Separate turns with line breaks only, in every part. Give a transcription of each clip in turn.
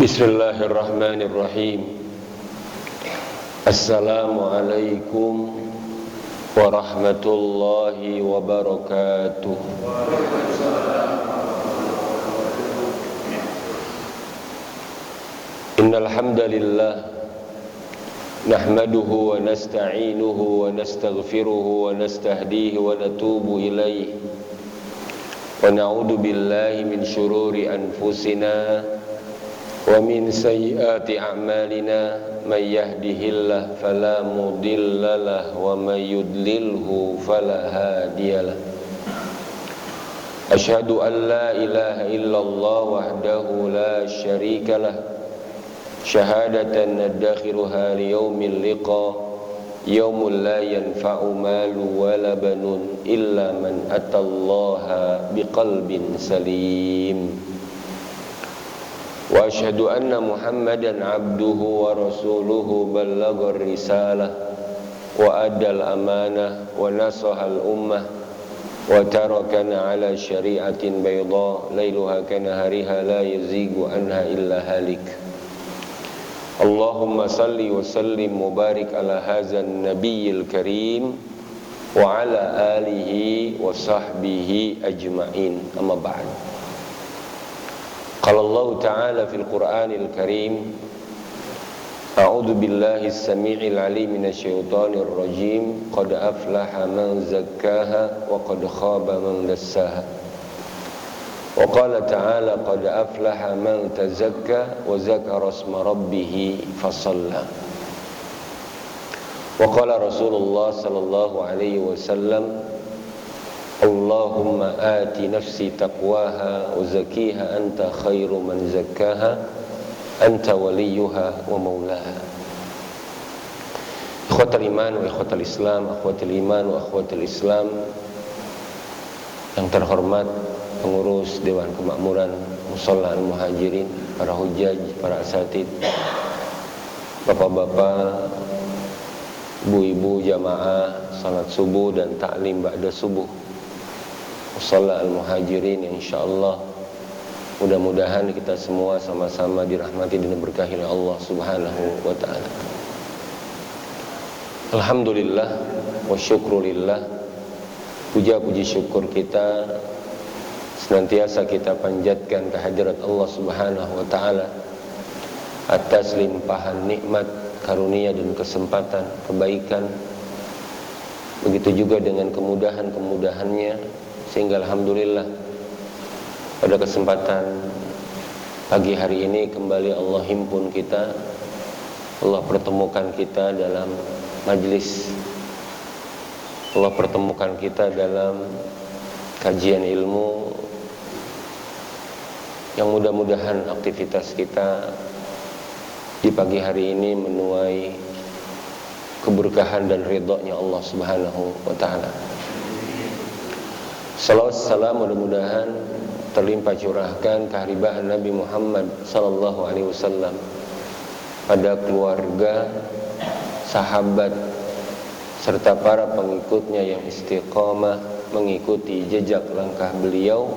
Bismillahirrahmanirrahim. Assalamualaikum warahmatullahi wabarakatuh. Innal hamdalillah nahmaduhu wa nasta'inuhu wa nastaghfiruhu wa nastahdihi wa natubu ilaihi wa na'udzu billahi min shururi anfusina wa min sayyiati a'malina may yahdihillahu fala mudhillalah wa may yudlilhu fala hadiyalah. Asyhadu an la ilaha illallah wahdahu la syarikalah syahadatan nadakhiruha liyaumil liqa yaumul la yanfa'u malu wala banun illa man atallaha biqalbin salim. Wa asyhadu anna Muhammadan abduhu wa rasuluhu ballaghar risalah wa addal amanah wa nasahal ummah wa tarakana ala syari'atin bayda lailuha kanahariha la yazigu anha illa halik. Allahumma salli wa sallim mubarik ala hadzal nabiyil karim wa ala alihi wa sahbihi ajma'in. Amma ba'd. Qala Allah Ta'ala fil Qur'anil Karim, A'udzu billahi as-sami'il 'alim minasy syaithanir rajim. Qad aflaha man zakkaha wa qad khaba man dassaha. Wa qala ta'ala qad aflaha man tazakka wa zakara isma rabbih fasalla. Wa qala Rasulullah sallallahu alaihi wasallam, Allahumma ati nafsi taqwaha wa zakiha anta khairu man zakkaha anta waliyuha wa maulaha. Ikhwatal iman wa ikhwatal islam, akhwatul iman wa akhwatul islam yang terhormat pengurus Dewan Kemakmuran Musholla Al-Muhajirin, para hujjaj, para asatid, bapak-bapak, ibu-ibu jamaah salat subuh dan ta'lim ba'da subuh Musholla Al-Muhajirin, yang insyaallah mudah-mudahan kita semua sama-sama dirahmati dan diberkahi oleh Allah Subhanahu wa taala. Alhamdulillah wa syukrulillah. Puja-puji syukur kita senantiasa kita panjatkan kehadirat Allah Subhanahu wa taala atas limpahan nikmat, karunia dan kesempatan, kebaikan. Begitu juga dengan kemudahan-kemudahannya, sehingga alhamdulillah pada kesempatan pagi hari ini kembali Allah himpun kita, Allah pertemukan kita dalam majlis, Allah pertemukan kita dalam kajian ilmu, yang mudah-mudahan aktivitas kita di pagi hari ini menuai keberkahan dan ridhonya Allah Subhanahu wa taala. Salawat salam mudah-mudahan terlimpah curahkan keharibaan Nabi Muhammad sallallahu alaihi wasallam pada keluarga, sahabat serta para pengikutnya yang istiqamah mengikuti jejak langkah beliau,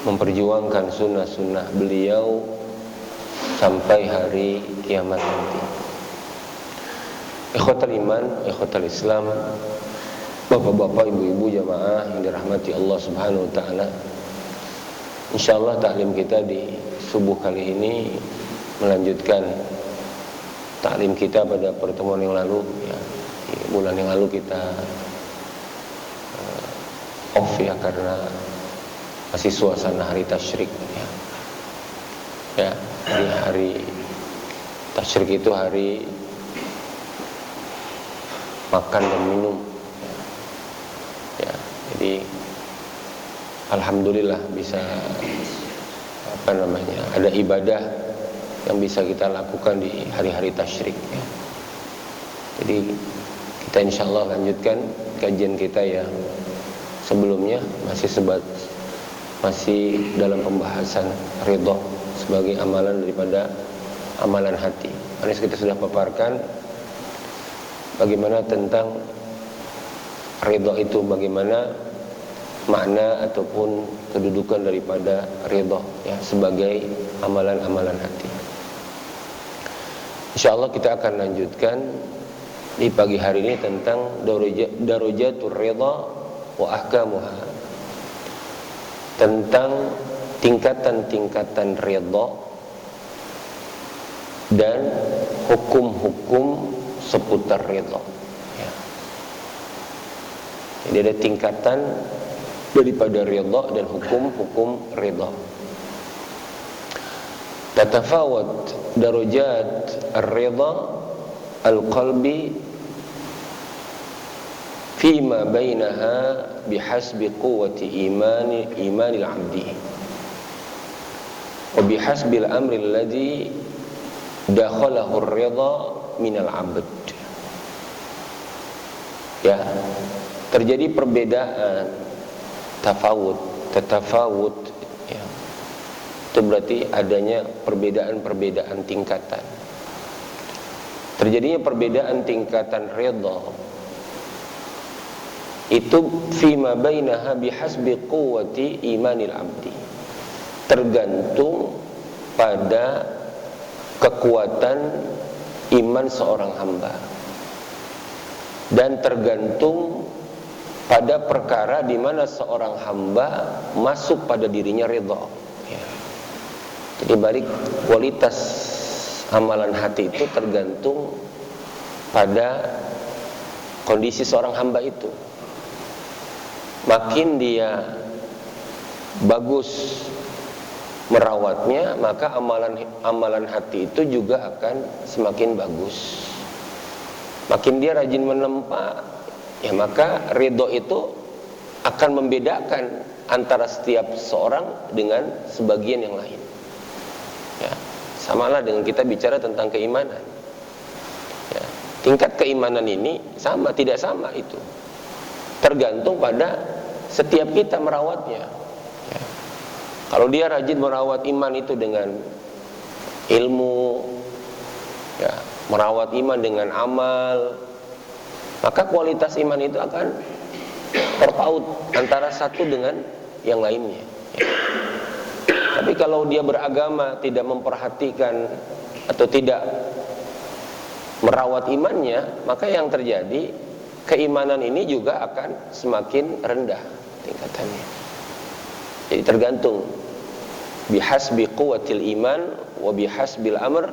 memperjuangkan sunnah-sunnah beliau sampai hari kiamat nanti. Ikhwatal iman, ikhwatal islam, bapak-bapak, ibu-ibu jamaah yang dirahmati Allah Subhanahu wa taala. Insyaallah taklim kita di subuh kali ini melanjutkan taklim kita pada pertemuan yang lalu ya. Di bulan yang lalu kita off ya, karena masih suasana hari tasyrik ya. Ya, di hari tasyrik itu hari makan dan minum. Ya, jadi alhamdulillah bisa ada ibadah yang bisa kita lakukan di hari-hari tasyrik ya. Jadi kita insyaallah lanjutkan kajian kita yang sebelumnya masih dalam pembahasan ridha sebagai amalan daripada amalan hati. Kita sudah paparkan bagaimana tentang ridha itu, bagaimana makna ataupun kedudukan daripada ridha ya, sebagai amalan-amalan hati. Insyaallah kita akan lanjutkan di pagi hari ini tentang darajatul ridha wa ahkamuha, tentang tingkatan-tingkatan ridha dan hukum-hukum seputar ridha. Ya. Jadi ada tingkatan daripada ridha dan hukum-hukum ridha. Tatafawat darajat ar-ridha al-qalbi fima bainaha bihasbi quwwati imani al-'abdi wa bihasbi al-amri alladhi dakhalahu ar-ridha min al-'abd. Ya, terjadi perbedaan, tatafawut ya. Itu berarti adanya perbedaan-perbedaan tingkatan. Terjadinya perbedaan tingkatan ridha itu fima bainaha bihasbi quwwati imanil abdi, tergantung pada kekuatan iman seorang hamba, dan tergantung pada perkara di mana seorang hamba masuk pada dirinya ridha. Ya. Jadi balik kualitas amalan hati itu tergantung pada kondisi seorang hamba itu. Makin dia bagus merawatnya, maka amalan hati itu juga akan semakin bagus. Makin dia rajin menempa, ya maka ridho itu akan membedakan antara setiap seorang dengan sebagian yang lain. Ya, samalah dengan kita bicara tentang keimanan. Ya, tingkat keimanan ini sama tidak sama itu tergantung pada setiap kita merawatnya. Ya. Kalau dia rajin merawat iman itu dengan ilmu, ya, merawat iman dengan amal, maka kualitas iman itu akan terpaut antara satu dengan yang lainnya. Ya. Tapi kalau dia beragama tidak memperhatikan atau tidak merawat imannya, maka yang terjadi keimanan ini juga akan semakin rendah tingkatannya. Jadi tergantung bihasbi quwwatil iman wa bihasbil amr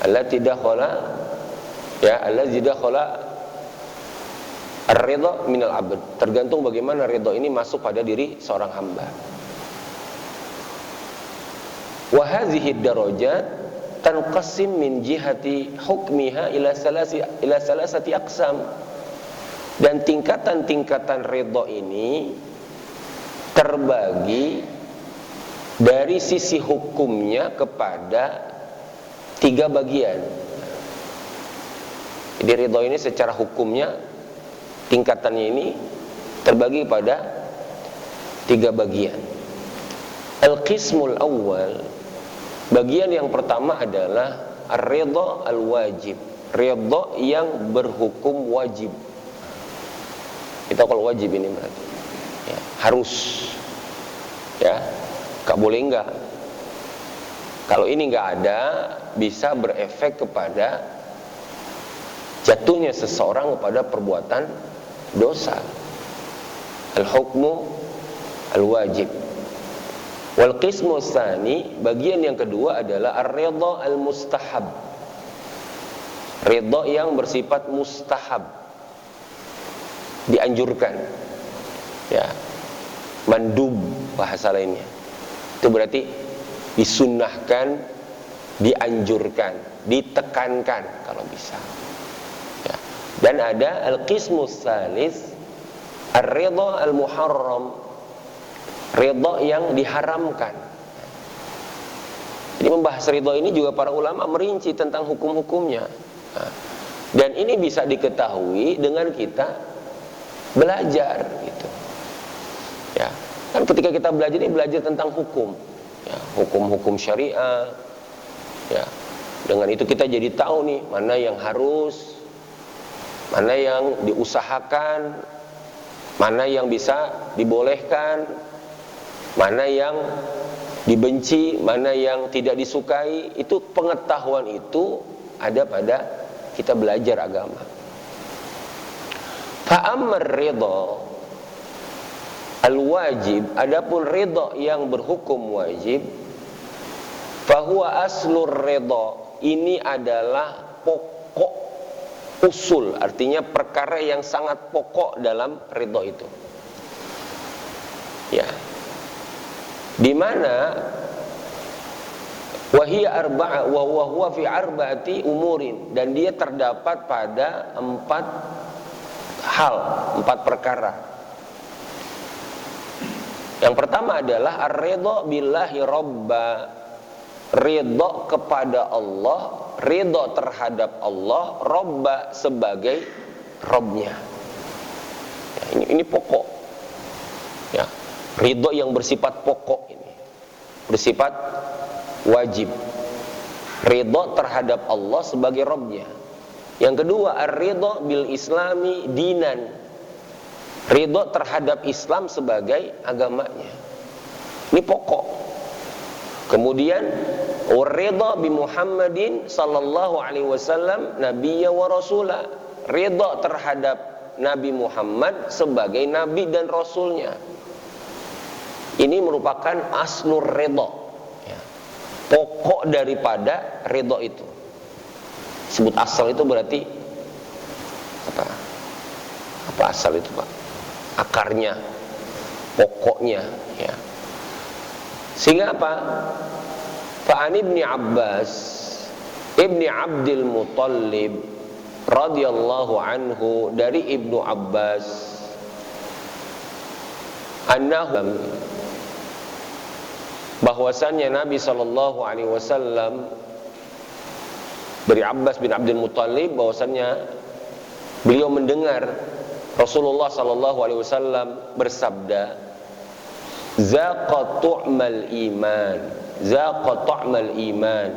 allati dakhala ya allazi dakhala ar-ridha minal abd. Tergantung bagaimana ridha ini masuk pada diri seorang hamba. Wa hadhihi darajat tanqasim min jihati hukmiha ila salasati aqsam. Dan tingkatan-tingkatan ridha ini terbagi dari sisi hukumnya kepada 3 bagian. Jadi ridha ini secara hukumnya tingkatannya ini terbagi pada 3 bagian. Al-qismul awal, bagian yang pertama adalah ar-ridha al-wajib, ridha yang berhukum wajib. Kita kalau wajib ini berarti ya, harus, ya, gak boleh enggak. Kalau ini enggak ada, bisa berefek kepada jatuhnya seseorang kepada perbuatan dosa. Al-hukmu al-wajib. Wal qismu tsani, bagian yang kedua adalah ar-ridha al-mustahab, ridha yang bersifat mustahab, dianjurkan, ya, mandub bahasa lainnya. Itu berarti disunnahkan, dianjurkan, ditekankan kalau bisa. Ya. Dan ada al-qismus tsalis, ar-ridha al-muharram, ridha yang diharamkan. Jadi membahas ridha ini juga para ulama merinci tentang hukum-hukumnya. Nah, dan ini bisa diketahui dengan kita belajar gitu. Ya, kan ketika kita belajar ini belajar tentang hukum, ya, hukum-hukum syariah. Ya, dengan itu kita jadi tahu nih mana yang harus, mana yang diusahakan, mana yang bisa dibolehkan, mana yang dibenci, mana yang tidak disukai. Itu pengetahuan itu ada pada kita belajar agama. Fa'amar ridha al-wajib, adapun ridha yang berhukum wajib, fahuwa aslur ridha, ini adalah pokok usul, artinya perkara yang sangat pokok dalam ridha itu. Ya. Di mana wahia arba'a wa huwa fi arba'ati umurin, dan dia terdapat pada 4 hal, 4 perkara. Yang pertama adalah ar-ridha billahi rabba, ridha kepada Allah, ridha terhadap Allah, rabba sebagai Rabbnya. Ya, ini pokok. Ya, ridha yang bersifat pokok ini, bersifat wajib. Ridha terhadap Allah sebagai Rabbnya. Yang kedua, ar-ridha bil islami dinan, ridha terhadap Islam sebagai agamanya. Ini pokok. Kemudian ridha bi Muhammadin sallallahu alaihi wasallam nabiyya wa rasula, ridha terhadap Nabi Muhammad sebagai nabi dan rasulnya. Ini merupakan aslur ridha, ya, pokok daripada ridha itu. Sebut asal itu berarti apa asal itu, Pak? Akarnya, pokoknya, ya. Sehingga apa? Fa'an ibni Abbas ibni Abdul Muttalib radhiyallahu anhu, dari Ibnu Abbas, annahu, bahwasannya Nabi sallallahu alaihi wasallam, dari Abbas bin Abdul Muttalib, bahwasannya beliau mendengar Rasulullah sallallahu alaihi wasallam bersabda, zaqa tu'mal iman, zaqa ta'mal iman,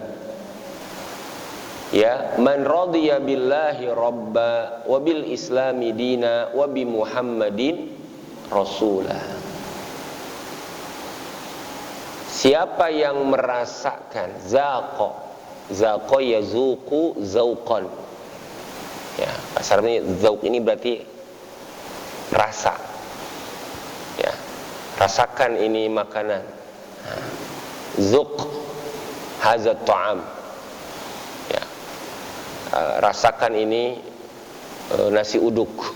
ya, man radiya billahi rabba wa bil islami dina wa bi Muhammadin rasulah. Siapa yang merasakan, zaqa, zaqa yazuqu zauqan, ya, kasarnya zauq ini berarti rasa, ya, rasakan ini makanan. Zuq hazat ta'am, ya, rasakan ini nasi uduk,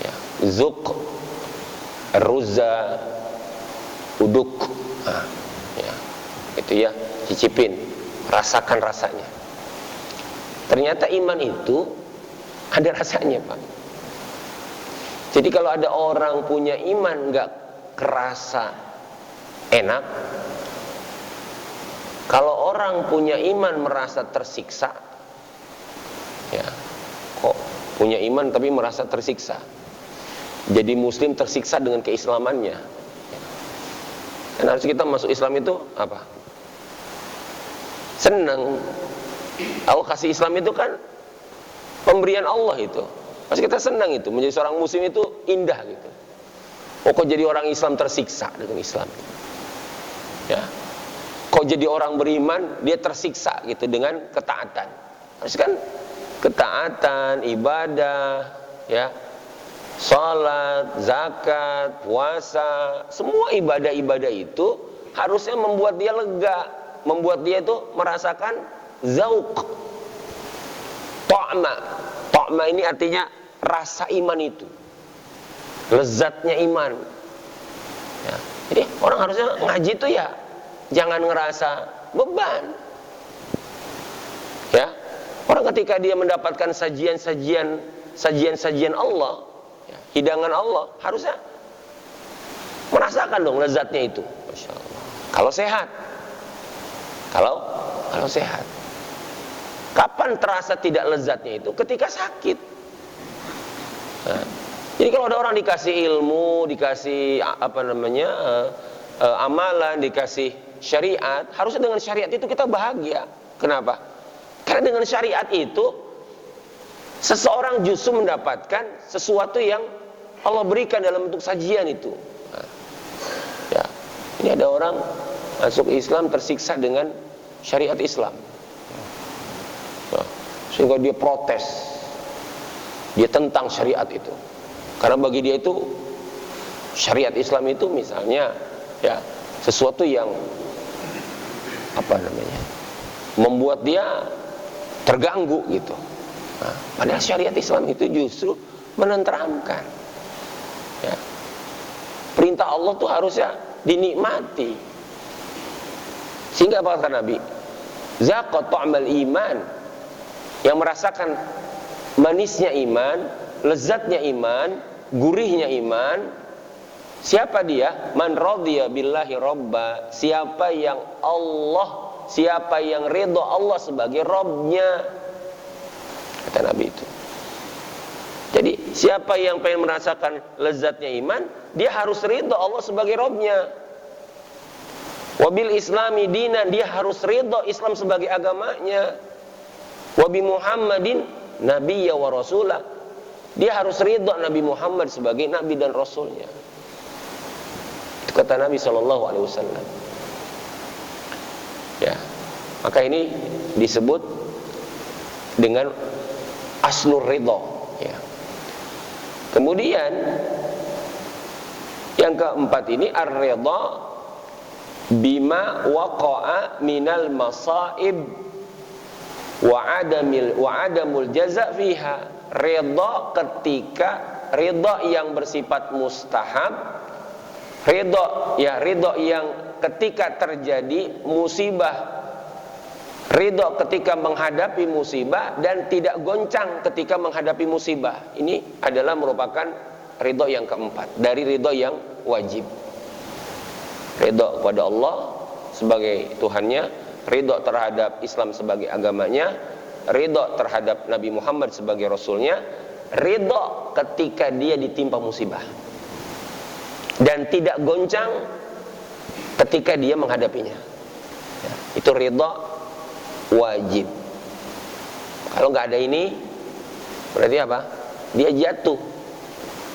ya. Zuq ruzza uduk, ya, itu ya, cicipin, rasakan rasanya. Ternyata iman itu ada rasanya, Pak. Jadi kalau ada orang punya iman nggak kerasa enak, kalau orang punya iman merasa tersiksa, ya, kok punya iman tapi merasa tersiksa. Jadi muslim tersiksa dengan keislamannya. Dan harus kita masuk Islam itu apa? Senang. Aku kasih Islam itu kan pemberian Allah itu. Pasti kita senang itu, menjadi seorang muslim itu indah gitu. Oh, kok jadi orang Islam tersiksa dengan Islam, ya. Kok jadi orang beriman dia tersiksa gitu dengan ketaatan. Harus kan ketaatan, ibadah, ya, salat, zakat, puasa, semua ibadah-ibadah itu harusnya membuat dia lega, membuat dia itu merasakan zauq, ta'ma. Ta'ma ini artinya rasa iman itu, lezatnya iman, ya. Jadi orang harusnya ngaji itu ya jangan ngerasa beban, ya. Orang ketika dia mendapatkan sajian-sajian Allah, ya, hidangan Allah, harusnya merasakan dong lezatnya itu. Masya Allah. Kalau sehat, kalau sehat. Kapan terasa tidak lezatnya itu? Ketika sakit. Nah, jadi kalau ada orang dikasih ilmu, dikasih amalan, dikasih syariat, harusnya dengan syariat itu kita bahagia. Kenapa? Karena dengan syariat itu seseorang justru mendapatkan sesuatu yang Allah berikan dalam bentuk sajian itu. Nah, ya, ini ada orang masuk Islam tersiksa dengan syariat Islam. sehingga dia protes, dia tentang syariat itu. Karena bagi dia itu syariat Islam itu misalnya ya sesuatu yang membuat dia terganggu gitu. Nah, padahal syariat Islam itu justru menenteramkan. Ya. Perintah Allah tuh harusnya dinikmati. Sehingga apa kata Nabi? Zaqat ta'mal iman. Yang merasakan manisnya iman, lezatnya iman, gurihnya iman. Siapa dia? Man radhiya billahi robba. Siapa yang ridho Allah sebagai Rabbnya, kata Nabi itu. Jadi siapa yang pengen merasakan lezatnya iman, dia harus ridho Allah sebagai Rabbnya. Wabil islami dinan, dia harus ridho Islam sebagai agamanya. Wabi Muhammadin nabiyya wa rasulah, dia harus ridho Nabi Muhammad sebagai nabi dan rasulnya. Itu kata Nabi SAW. Ya, maka ini disebut dengan aslur ridho. Ya. Kemudian yang keempat ini ar-ridha bima waqa'a minal masaib wa adamul jaza fiha. Ridha ketika ridha yang bersifat mustahab, ridha yang ketika terjadi musibah, ridho ketika menghadapi musibah dan tidak goncang ketika menghadapi musibah. Ini adalah merupakan ridho yang keempat dari ridho yang wajib. Ridho kepada Allah sebagai Tuhannya, ridho terhadap Islam sebagai agamanya, ridho terhadap Nabi Muhammad sebagai Rasulnya, ridho ketika dia ditimpa musibah dan tidak goncang ketika dia menghadapinya. Ya, itu ridho wajib. Kalau nggak ada ini, berarti apa? Dia jatuh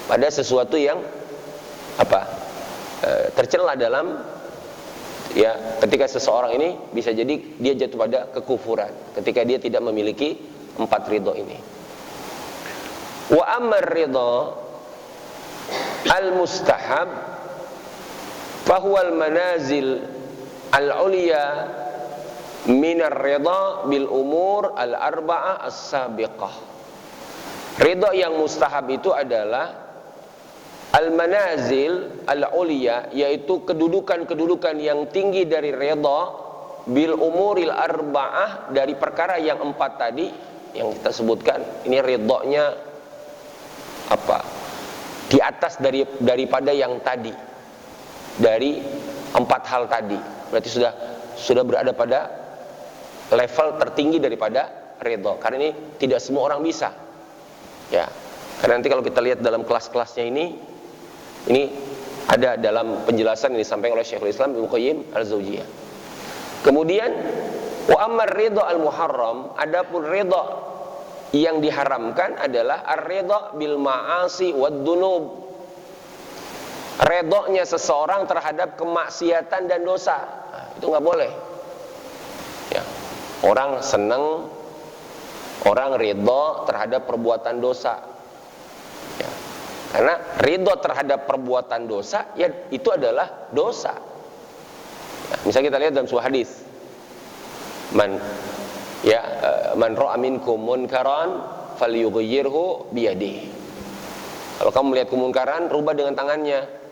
pada sesuatu yang tercela dalam, ya, ketika seseorang ini bisa jadi dia jatuh pada kekufuran ketika dia tidak memiliki empat ridho ini. Wa ammar ridho al-mustahab fahuwal manazil al-ulya minar ridha bil umur al-arba'ah as-sabiqah. Ridha yang mustahab itu adalah al-manazil al-ulya, yaitu kedudukan-kedudukan yang tinggi dari ridha bil umuril arba'ah, dari perkara yang empat tadi yang kita sebutkan. Ini ridhonya di atas daripada yang tadi, dari empat hal tadi. Berarti sudah berada pada level tertinggi daripada ridho. Karena ini tidak semua orang bisa. Ya. Karena nanti kalau kita lihat dalam kelas-kelasnya ini ada dalam penjelasan yang disampaikan oleh Syekhul Islam Ibnu Qayyim al-Jauziyah. Kemudian wa ammar ridho al-muharram, adapun ridho yang diharamkan adalah ar-ridha bil ma'asi wad dunub. Ridhonya seseorang terhadap kemaksiatan dan dosa. Nah, itu nggak boleh. Ya. Orang senang, orang ridho terhadap perbuatan dosa. Ya. Karena ridho terhadap perbuatan dosa, ya itu adalah dosa. Ya. Misalnya kita lihat dalam sebuah hadis, man ra'a minkum munkaran falyughayyirhu biyadihi. Kalau kamu melihat kemunkaran, rubah dengan tangannya.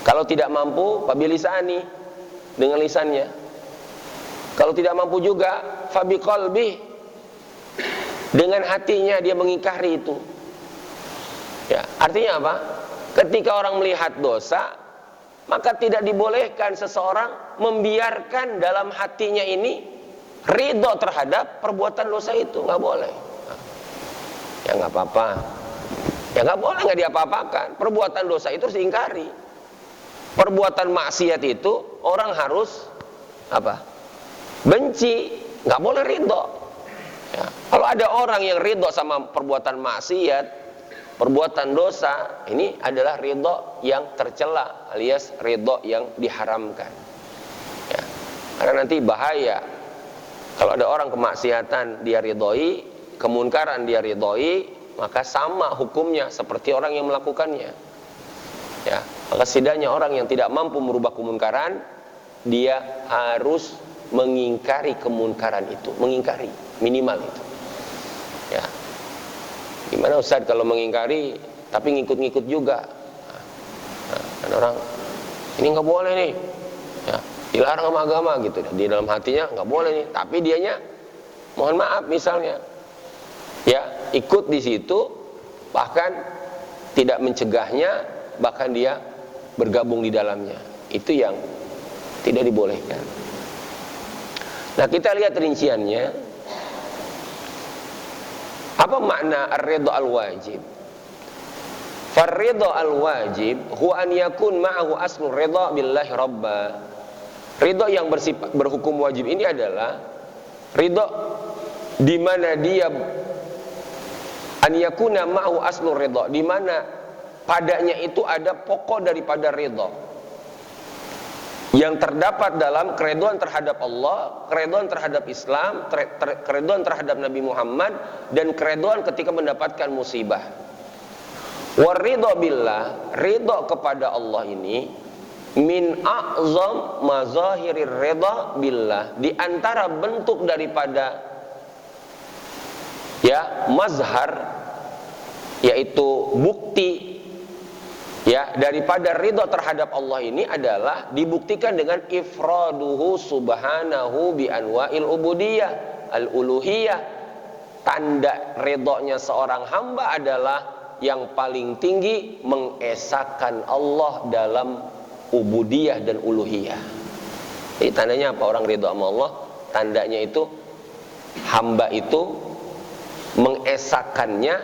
Kalau tidak mampu, fabilisani, dengan lisannya. Kalau tidak mampu juga, fabiqalbi, dengan hatinya dia mengingkari itu. Ya, artinya apa? Ketika orang melihat dosa, maka tidak dibolehkan seseorang membiarkan dalam hatinya ini ridho terhadap perbuatan dosa itu, nggak boleh. Ya nggak apa-apa. Ya nggak boleh, nggak diapa-apakan. Perbuatan dosa itu harus diingkari. Perbuatan maksiat itu orang harus benci, nggak boleh ridho. Ya. Kalau ada orang yang ridho sama perbuatan maksiat, perbuatan dosa, ini adalah ridho yang tercela, alias ridho yang diharamkan. Ya. Karena nanti bahaya Kalau ada orang kemaksiatan dia ridhoi, kemunkaran dia ridhoi, maka sama hukumnya seperti orang yang melakukannya. Ya, maka setidaknya orang yang tidak mampu merubah kemunkaran, dia harus mengingkari kemunkaran itu, mengingkari minimal itu. Ya. Gimana Ustaz kalau mengingkari tapi ngikut-ngikut juga? Ada orang ini nggak boleh nih, ya, dilarang sama agama gitu. Di dalam hatinya nggak boleh nih, tapi dianya mohon maaf misalnya, ya ikut di situ, bahkan tidak mencegahnya, bahkan dia bergabung di dalamnya. Itu yang tidak dibolehkan. Nah, kita lihat rinciannya. Apa makna ar-ridha al-wajib? Far-ridha al-wajib huwa an yakun ma'ahu aslu ridha billahi rabba. Ridha yang bersifat berhukum wajib ini adalah ridha di mana dia an yakuna ma'ahu aslu ridha, di mana padanya itu ada pokok daripada ridha yang terdapat dalam keridhaan terhadap Allah, keridhaan terhadap Islam, keridhaan terhadap Nabi Muhammad, dan keridhaan ketika mendapatkan musibah. Waridha billah, ridha kepada Allah ini min a'zam mazahirir ridha billah, di antara bentuk daripada ya mazhar, yaitu bukti ya daripada ridha terhadap Allah ini adalah dibuktikan dengan ifraduhu subhanahu bi anwa'il ubudiyah al-uluhiyah. Tanda ridhonya seorang hamba adalah yang paling tinggi mengesahkan Allah dalam ubudiyah dan uluhiyah. Jadi tandanya apa orang ridho sama Allah? Tandanya itu hamba itu mengesahkannya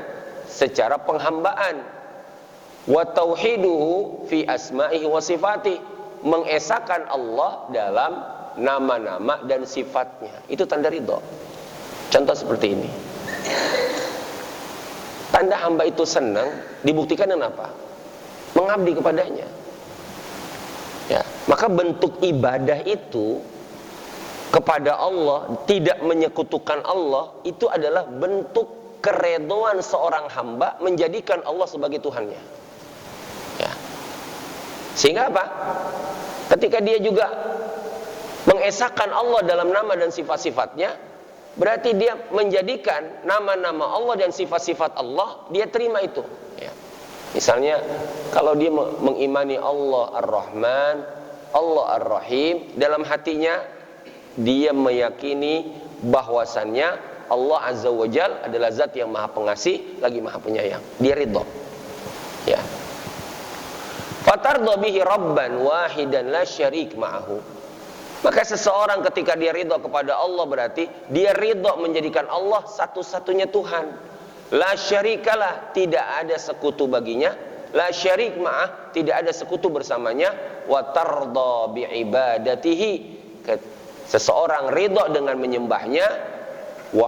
secara penghambaan. Wa tauhiduhu fi asma'ihi wa sifati, mengesahkan Allah dalam nama-nama dan sifatnya. Itu tanda ridho. Contoh seperti ini. Tanda hamba itu senang dibuktikan dengan apa? Mengabdi kepadanya. Ya, maka bentuk ibadah itu kepada Allah, tidak menyekutukan Allah, itu adalah bentuk keridhaan seorang hamba menjadikan Allah sebagai Tuhannya. Ya. Sehingga apa? Ketika dia juga mengesahkan Allah dalam nama dan sifat-sifatnya, berarti dia menjadikan nama-nama Allah dan sifat-sifat Allah, dia terima itu. Ya. Misalnya, kalau dia mengimani Allah Ar-Rahman, Allah Ar-Rahim, dalam hatinya dia meyakini bahwasannya Allah Azza wa Jal adalah zat yang maha pengasih lagi maha penyayang. Dia ridho. Ya. Fatardo bihi rabban wahidan la syarik ma'ahu. Maka seseorang ketika dia ridho kepada Allah, berarti dia ridho menjadikan Allah satu-satunya Tuhan. La syarikalah, tidak ada sekutu baginya. La syarik ma'ah, tidak ada sekutu bersamanya. Wa tardo bi'ibadatihi, seseorang ridho dengan menyembahnya. Wa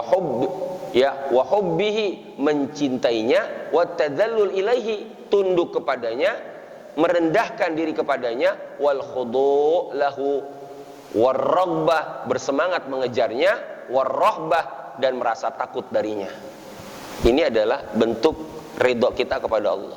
hubbihi, mencintainya. Wa tadzallul ilaihi, tunduk kepadanya, merendahkan diri kepadanya. Wal khudu' lahu, war-raghbah, bersemangat mengejarnya, war-rahbah, dan merasa takut darinya. Ini adalah bentuk ridho kita kepada Allah.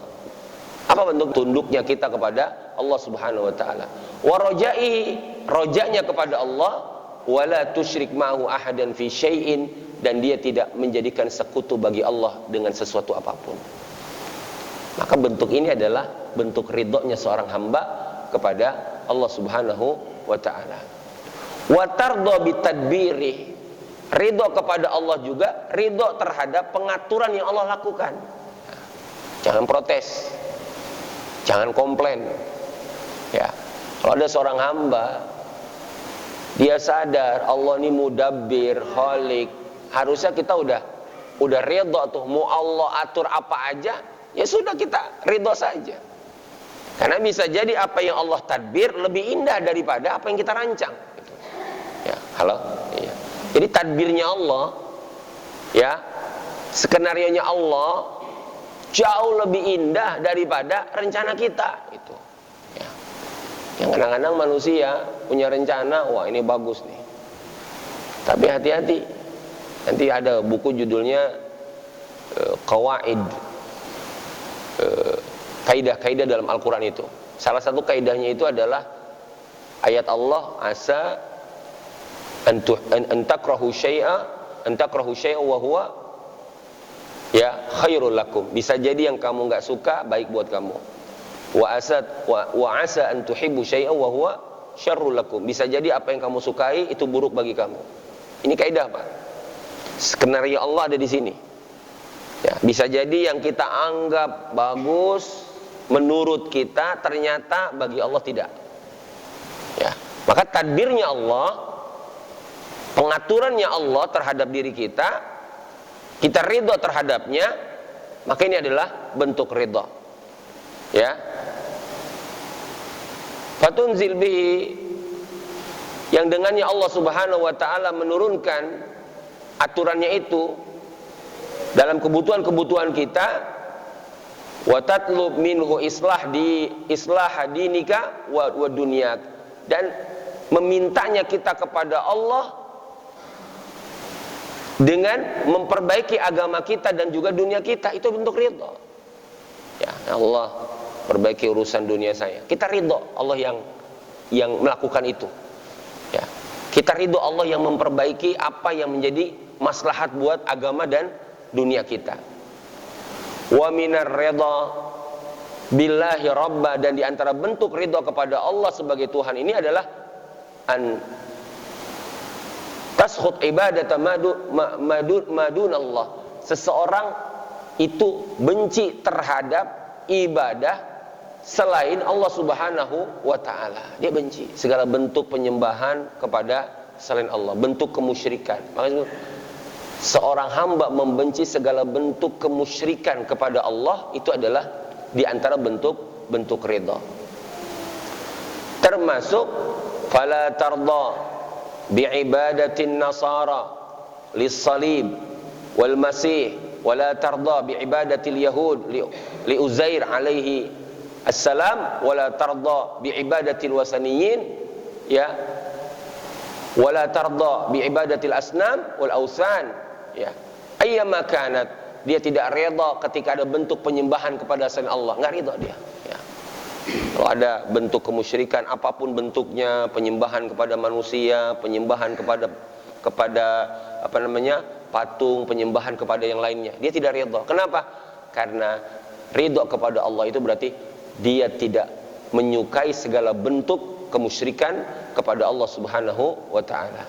Apa bentuk tunduknya kita kepada Allah Subhanahu wa taala? Wa rajaihi, rojanya kepada Allah, wala tusyrik ma'ahu ahadan fi syai'in, dan dia tidak menjadikan sekutu bagi Allah dengan sesuatu apapun. Maka bentuk ini adalah bentuk ridhonya seorang hamba kepada Allah Subhanahu wa taala. Wa tardo bitadbiri, ridho kepada Allah juga ridho terhadap pengaturan yang Allah lakukan. Jangan protes, jangan komplain. Ya, kalau ada seorang hamba, dia sadar Allah ini mudabbir, khalik, harusnya kita udah ridho tuh. Mau Allah atur apa aja, ya sudah kita ridho saja. Karena bisa jadi apa yang Allah tadbir lebih indah daripada apa yang kita rancang. Ya, halo. Iya. Jadi tadbirnya Allah, ya, skenarionya Allah jauh lebih indah daripada rencana kita. Itu. Ya. Yang kadang-kadang manusia punya rencana, wah ini bagus nih. Tapi hati-hati, nanti ada buku judulnya Qawaid, kaidah-kaidah dalam Al-Quran itu. Salah satu kaidahnya itu adalah ayat Allah, asa an takrahu syai'a wa huwa ya khairul lakum. Bisa jadi yang kamu enggak suka baik buat kamu. Wa asa an tuhibbu syai'a wa huwa syarrul lakum. Bisa jadi apa yang kamu sukai itu buruk bagi kamu. Ini kaidah, Pak. Skenario Allah ada di sini. Ya, bisa jadi yang kita anggap bagus menurut kita ternyata bagi Allah tidak. Ya, maka tadbirnya Allah, pengaturannya Allah terhadap diri kita, kita ridho terhadapnya, maka ini adalah bentuk ridho. Ya, fatunzil bihi, yang dengannya Allah Subhanahu wa taala menurunkan aturannya itu dalam kebutuhan-kebutuhan kita, wa tatlub minhu islah dinika wa dunyak, dan memintanya kita kepada Allah dengan memperbaiki agama kita dan juga dunia kita, itu bentuk ridho. Ya Allah, perbaiki urusan dunia saya, kita ridho Allah yang melakukan itu. Ya, kita ridho Allah yang memperbaiki apa yang menjadi maslahat buat agama dan dunia kita. Wa minar ridha billahi rabba, dan diantara bentuk ridho kepada Allah sebagai Tuhan ini adalah an taskhut ibadata madun Allah. Seseorang itu benci terhadap ibadah selain Allah Subhanahu wa ta'ala. Dia benci segala bentuk penyembahan kepada selain Allah, bentuk kemusyrikan. Makanya seorang hamba membenci segala bentuk kemusyrikan kepada Allah, itu adalah diantara bentuk ridha. Termasuk fala tarda bi'ibadatin nasara lis-salib wal masih, wala tarda bi'ibadatil yahud li Uzair alaihi assalam, wala tarda bi'ibadatil wasaniyin, ya, wala tarda bi'ibadatil asnam wal ausan, ya, ayyama kanat, dia tidak reda ketika ada bentuk penyembahan kepada selain Allah, enggak reda dia, ya. Kalau ada bentuk kemusyrikan apapun bentuknya, penyembahan kepada manusia, penyembahan kepada apa namanya, patung, penyembahan kepada yang lainnya, dia tidak reda. Kenapa? Karena ridha kepada Allah itu berarti dia tidak menyukai segala bentuk kemusyrikan kepada Allah Subhanahu wa ta'ala.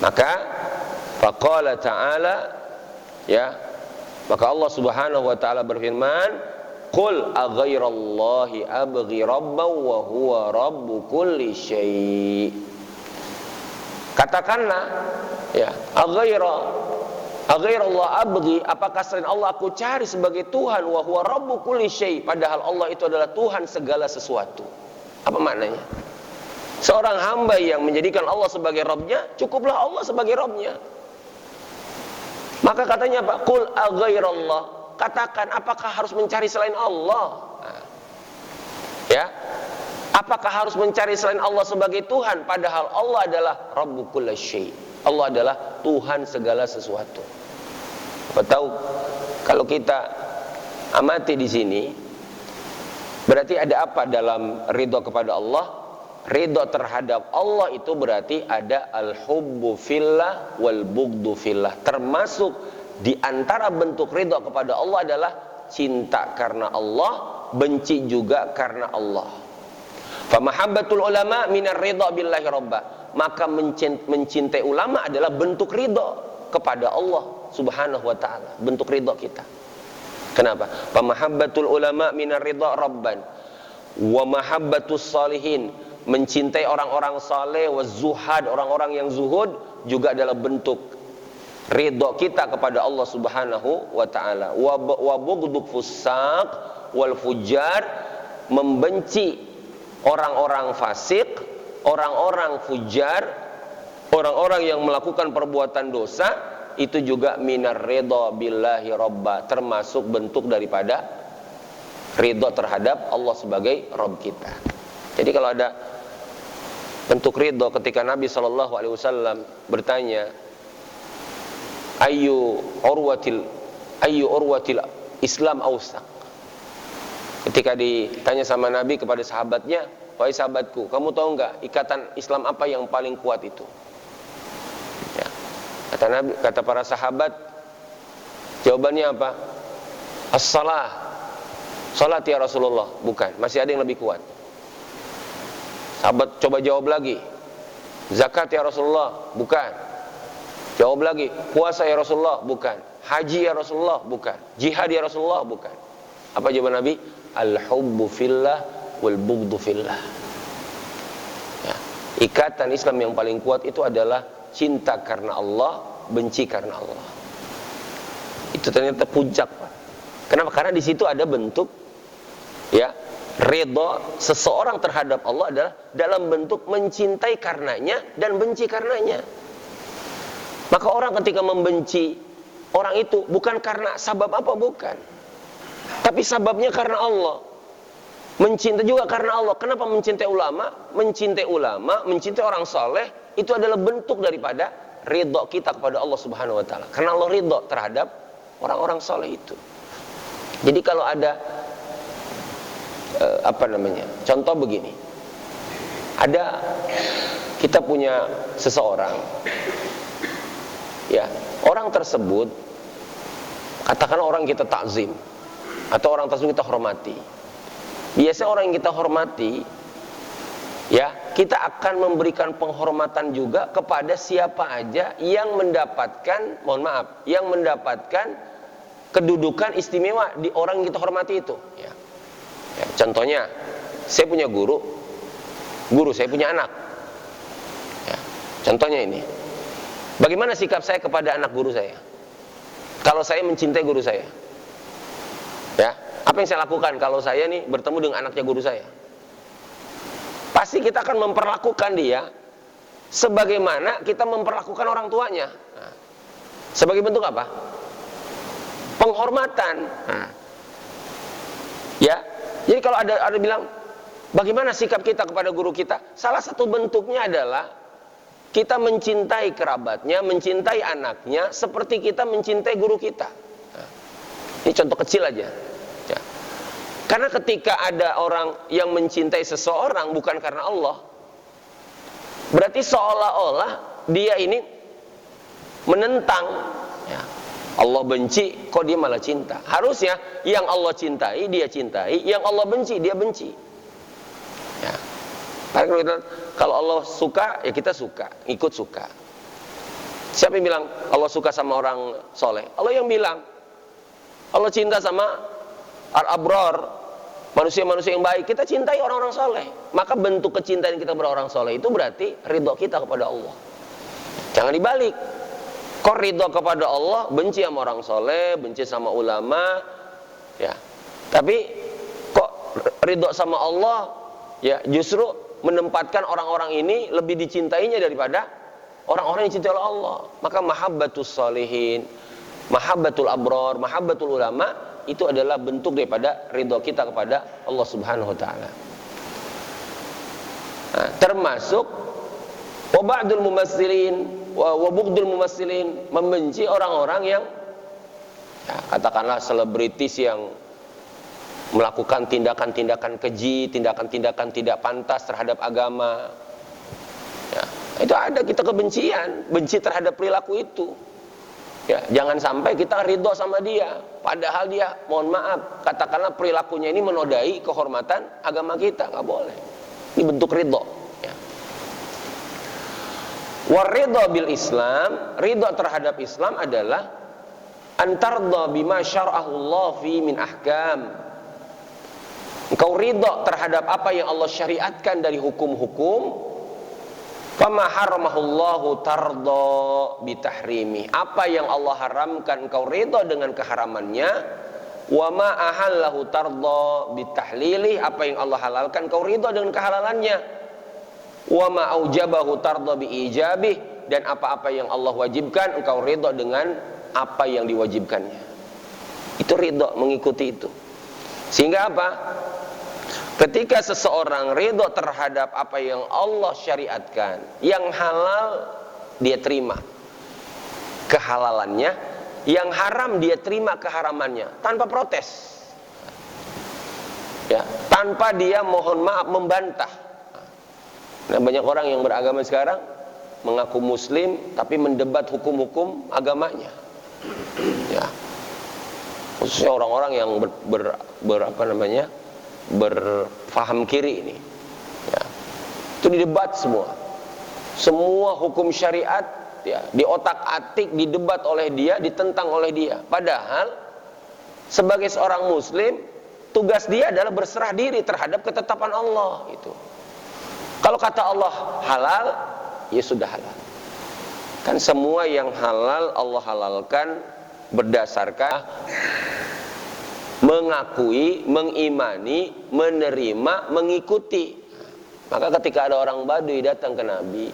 Maka faqala ta'ala, ya, maka Allah Subhanahu wa ta'ala berfirman, qul aghairallahi abghi rabban wa huwa rabbu kulli syai'. Katakanlah, ya, aghairallah abghi, apakah selain Allah aku cari sebagai Tuhan, wa huwa rabbu kulli syai', padahal Allah itu adalah Tuhan segala sesuatu. Apa maknanya? Seorang hamba yang menjadikan Allah sebagai Rabbnya, cukuplah Allah sebagai Rabbnya. Maka katanya apa? Qul aghairallah, katakan apakah harus mencari selain Allah? Nah, ya, apakah harus mencari selain Allah sebagai Tuhan, padahal Allah adalah rabbu kulli syai', Allah adalah Tuhan segala sesuatu. Apa tahu kalau kita amati di sini, berarti ada apa dalam ridho kepada Allah? Ridho terhadap Allah itu berarti ada al-hubbu fillah wal bughdu fillah. Termasuk di antara bentuk ridho kepada Allah adalah cinta karena Allah, benci juga karena Allah. Fa mahabbatul ulama minar ridha billahi rabba. Maka mencintai ulama adalah bentuk ridho kepada Allah Subhanahu wa ta'ala, bentuk ridho kita. Kenapa? Fa mahabbatul ulama minar ridha rabban wa mahabbatus salihin, mencintai orang-orang saleh, wa zuhad, orang-orang yang zuhud, juga adalah bentuk ridho kita kepada Allah Subhanahu wa ta'ala. Wa bughdul fusaq wal fujar, membenci orang-orang fasik, orang-orang fujar, orang-orang yang melakukan perbuatan dosa, itu juga minar ridha billahi rabba, termasuk bentuk daripada ridha terhadap Allah sebagai Rabb kita. Jadi kalau ada Bentuk ridho ketika Nabi SAW bertanya, Ayyu urwatil Islam awsaq. Ketika ditanya sama Nabi kepada sahabatnya, wahai sahabatku, kamu tahu enggak ikatan Islam apa yang paling kuat itu? Ya. Kata Nabi, kata para sahabat, jawabannya apa? As-salah. Salat ya Rasulullah. Bukan, masih ada yang lebih kuat. Sahabat coba jawab lagi. Zakat ya Rasulullah. Bukan. Jawab lagi. Puasa ya Rasulullah. Bukan. Haji ya Rasulullah. Bukan. Jihad ya Rasulullah. Bukan. Apa jawaban Nabi? Al-hubbu fillah wal bughdu fillah. Ya. Ikatan Islam yang paling kuat itu adalah cinta karena Allah, benci karena Allah. Itu ternyata puncak, Pak. Kenapa? Karena di situ ada bentuk, ya, ridha seseorang terhadap Allah adalah dalam bentuk mencintai karenanya dan benci karenanya. Maka orang ketika membenci orang itu bukan karena sabab apa, bukan, tapi sababnya karena Allah. Mencintai juga karena Allah. Kenapa mencintai ulama? Mencintai ulama, mencintai orang saleh itu adalah bentuk daripada ridha kita kepada Allah Subhanahu wa taala. Karena Allah ridha terhadap orang-orang saleh itu. Jadi kalau ada contoh begini, ada, kita punya seseorang, ya, orang tersebut katakanlah orang kita takzim atau orang tersebut kita hormati. Biasanya orang yang kita hormati, ya, kita akan memberikan penghormatan juga kepada siapa aja yang mendapatkan, yang mendapatkan kedudukan istimewa di orang yang kita hormati itu, ya. Ya, contohnya, saya punya guru saya punya anak, ya. Contohnya ini, bagaimana sikap saya kepada anak guru saya? Kalau saya mencintai guru saya, ya, apa yang saya lakukan kalau saya nih bertemu dengan anaknya guru saya? Pasti kita akan memperlakukan dia sebagaimana kita memperlakukan orang tuanya. Nah, sebagai bentuk apa? Penghormatan. Nah, ya. Jadi kalau ada bilang, bagaimana sikap kita kepada guru kita? Salah satu bentuknya adalah kita mencintai kerabatnya, mencintai anaknya seperti kita mencintai guru kita. Nah, ini contoh kecil aja, ya. Karena ketika ada orang yang mencintai seseorang bukan karena Allah, berarti seolah-olah dia ini menentang, ya. Allah benci, kok dia malah cinta? Harusnya yang Allah cintai dia cintai, yang Allah benci dia benci, ya. Kalau Allah suka, ya kita suka, ikut suka. Siapa yang bilang Allah suka sama orang soleh? Allah yang bilang. Allah cinta sama al-abrar, manusia-manusia yang baik. Kita cintai orang-orang soleh. Maka bentuk kecintaan kita kepada orang soleh itu berarti ridho kita kepada Allah. Jangan dibalik. Kok ridho kepada Allah, benci sama orang soleh, benci sama ulama, ya. Tapi kok ridho sama Allah, ya, justru menempatkan orang-orang ini lebih dicintainya daripada orang-orang yang dicintai oleh Allah. Maka mahabbatus salihin, mahabbatul abrar, mahabbatul ulama itu adalah bentuk daripada ridho kita kepada Allah Subhanahu wa taala. Nah, termasuk wa ba'dul mumassilin wa bughdul mumassilin, membenci orang-orang yang, ya, katakanlah selebritis yang melakukan tindakan-tindakan keji, tindakan-tindakan tidak pantas terhadap agama, ya, itu ada kita kebencian, benci terhadap perilaku itu, ya. Jangan sampai kita ridho sama dia padahal dia, mohon maaf, katakanlah perilakunya ini menodai kehormatan agama kita, nggak boleh. Ini bentuk ridho, ya. Waridho bil Islam, ridho terhadap Islam adalah antardha bima syara'ahu Allah fi min ahkam. Engkau ridha terhadap apa yang Allah syariatkan dari hukum-hukum. Fama haramahullahu tardha bitahrimi. Apa yang Allah haramkan engkau ridha dengan keharamannya. Wa ma ahallahu tardha bitahlili. Apa yang Allah halalkan engkau ridha dengan kehalalannya. Wa ma aujabahu tardha biijabih. Dan apa-apa yang Allah wajibkan engkau ridha dengan apa yang diwajibkannya. Itu ridha, mengikuti itu. Sehingga apa? Ketika seseorang ridho terhadap apa yang Allah syariatkan, yang halal dia terima kehalalannya, yang haram dia terima keharamannya tanpa protes. Ya, tanpa dia mohon maaf membantah. Nah, banyak orang yang beragama sekarang mengaku muslim tapi mendebat hukum-hukum agamanya. Ya. Khususnya orang-orang yang berfaham kiri ini, ya, itu didebat semua hukum syariat, ya, diotak-atik, didebat oleh dia, ditentang oleh dia. Padahal sebagai seorang muslim, tugas dia adalah berserah diri terhadap ketetapan Allah. Itu kalau kata Allah halal, ya sudah halal. Kan semua yang halal Allah halalkan berdasarkan mengakui, mengimani, menerima, mengikuti. Maka ketika ada orang Badui datang ke Nabi,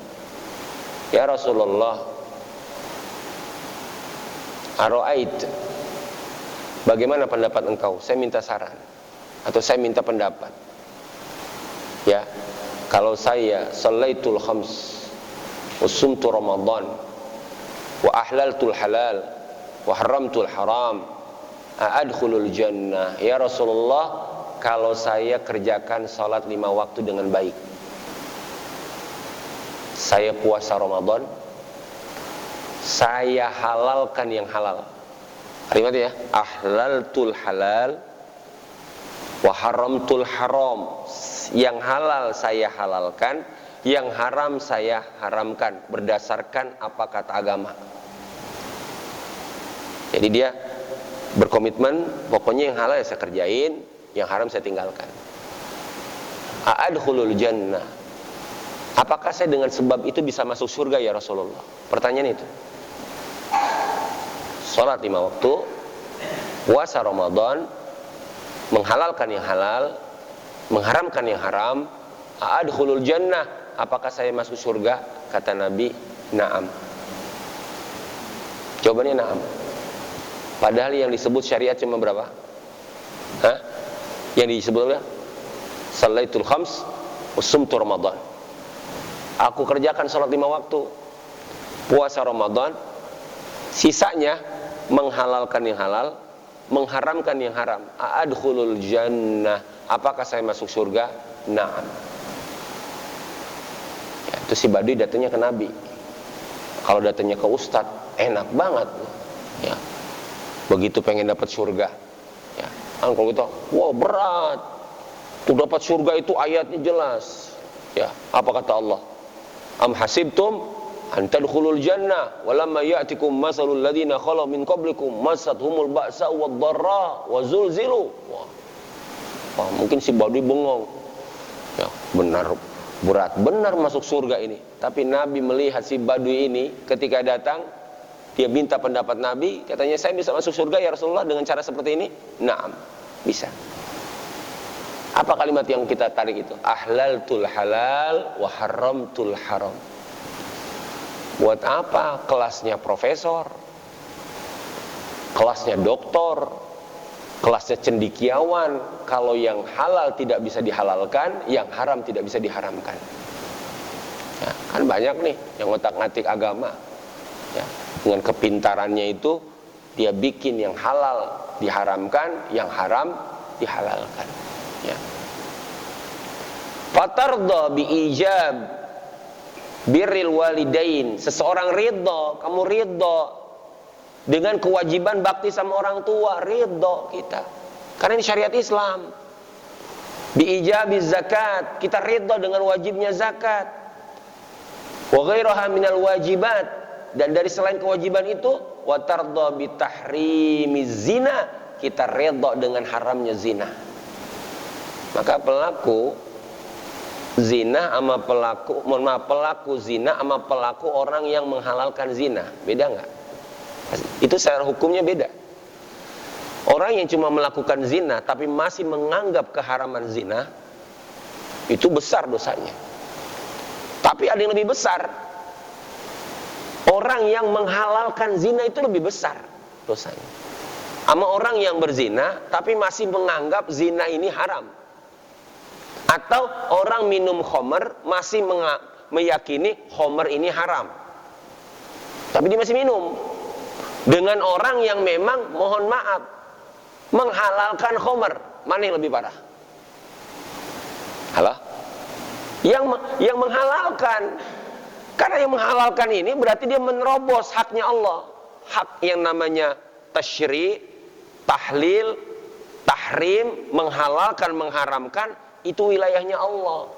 ya Rasulullah, aro'ait, bagaimana pendapat engkau? Saya minta saran atau saya minta pendapat. Ya, kalau saya salaitul khams, wasumtu Ramadan, wa ahlaltul halal, wa haramtul haram, adkhulul jannah. Ya Rasulullah, kalau saya kerjakan salat 5 waktu dengan baik, saya puasa Ramadan, saya halalkan yang halal. Kalimat ya, ahlaltul halal wa haramtul haram. Yang halal saya halalkan, yang haram saya haramkan berdasarkan apa kata agama. Jadi dia berkomitmen, pokoknya yang halal saya kerjain, yang haram saya tinggalkan. Adkhulul jannah. Apakah saya dengan sebab itu bisa masuk surga ya Rasulullah? Pertanyaan itu. Salat 5 waktu, puasa Ramadan, menghalalkan yang halal, mengharamkan yang haram, adkhulul jannah. Apakah saya masuk surga? Kata Nabi, na'am. Jawabannya na'am. Padahal yang disebut syariat cuma berapa? Hah? Yang disebut apa? Salaitul khams, wasumtu Ramadan. Aku kerjakan salat 5 waktu, puasa Ramadan, sisanya menghalalkan yang halal, mengharamkan yang haram. Adkhulul jannah. Apakah saya masuk surga? Na'am. Ya, itu si Badui datangnya ke Nabi. Kalau datangnya ke Ustadz, enak banget. Ya. Begitu pengen dapat surga, ya, kan kalau kita, wow berat, tuh dapat surga itu ayatnya jelas, ya, apa kata Allah? Am hasibtum an tadkhulul jannah walamma ya'tikum masalul ladzina khalu min qablikum massatuhumul ba'sa wad dharra wa zulzilu. Wah, mungkin si Badui bengong, ya, benar masuk surga ini. Tapi Nabi melihat si Badui ini ketika datang, dia minta pendapat Nabi, katanya saya bisa masuk surga ya Rasulullah dengan cara seperti ini? Naam, bisa. Apa kalimat yang kita tarik itu? Ahlaltul halal wa haramtul haram. Buat apa kelasnya profesor, kelasnya doktor, kelasnya cendekiawan, kalau yang halal tidak bisa dihalalkan, yang haram tidak bisa diharamkan? Ya, kan banyak nih yang ngotak-ngatik agama, ya. Dengan kepintarannya itu dia bikin yang halal diharamkan, yang haram dihalalkan. Ya. Fatarda biijab birril walidain. Seseorang ridho, kamu ridho dengan kewajiban bakti sama orang tua, ridho kita. Karena ini syariat Islam. Biijabiz zakat, kita ridho dengan wajibnya zakat. Wa ghairaha minal wajibat. Dan dari selain kewajiban itu, wa tarda bi tahrimiz zina, kita redha dengan haramnya zina. Maka pelaku zina sama pelaku zina sama pelaku orang yang menghalalkan zina, beda enggak? Itu secara hukumnya beda. Orang yang cuma melakukan zina tapi masih menganggap keharaman zina, itu besar dosanya. Tapi ada yang lebih besar. Orang yang menghalalkan zina itu lebih besar dosanya. Sama orang yang berzina tapi masih menganggap zina ini haram. Atau orang minum khamr masih meyakini khamr ini haram, tapi dia masih minum. Dengan orang yang memang, mohon maaf, menghalalkan khamr, mana yang lebih parah? Halo? Yang menghalalkan. Karena yang menghalalkan ini berarti dia menerobos haknya Allah. Hak yang namanya tasyri', tahlil, tahrim, menghalalkan, mengharamkan, itu wilayahnya Allah.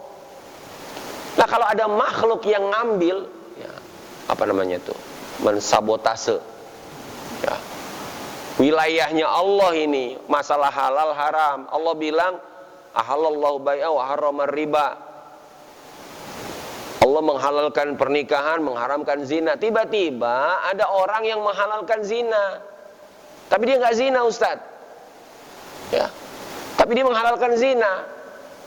Nah, kalau ada makhluk yang ngambil, ya, apa namanya itu, mensabotase, ya, wilayahnya Allah ini, masalah halal haram. Allah bilang, ahalallahu bai'a wa harramar riba. Allah menghalalkan pernikahan, mengharamkan zina. Tiba-tiba ada orang yang menghalalkan zina, tapi dia nggak zina, Ustadz, ya, tapi dia menghalalkan zina.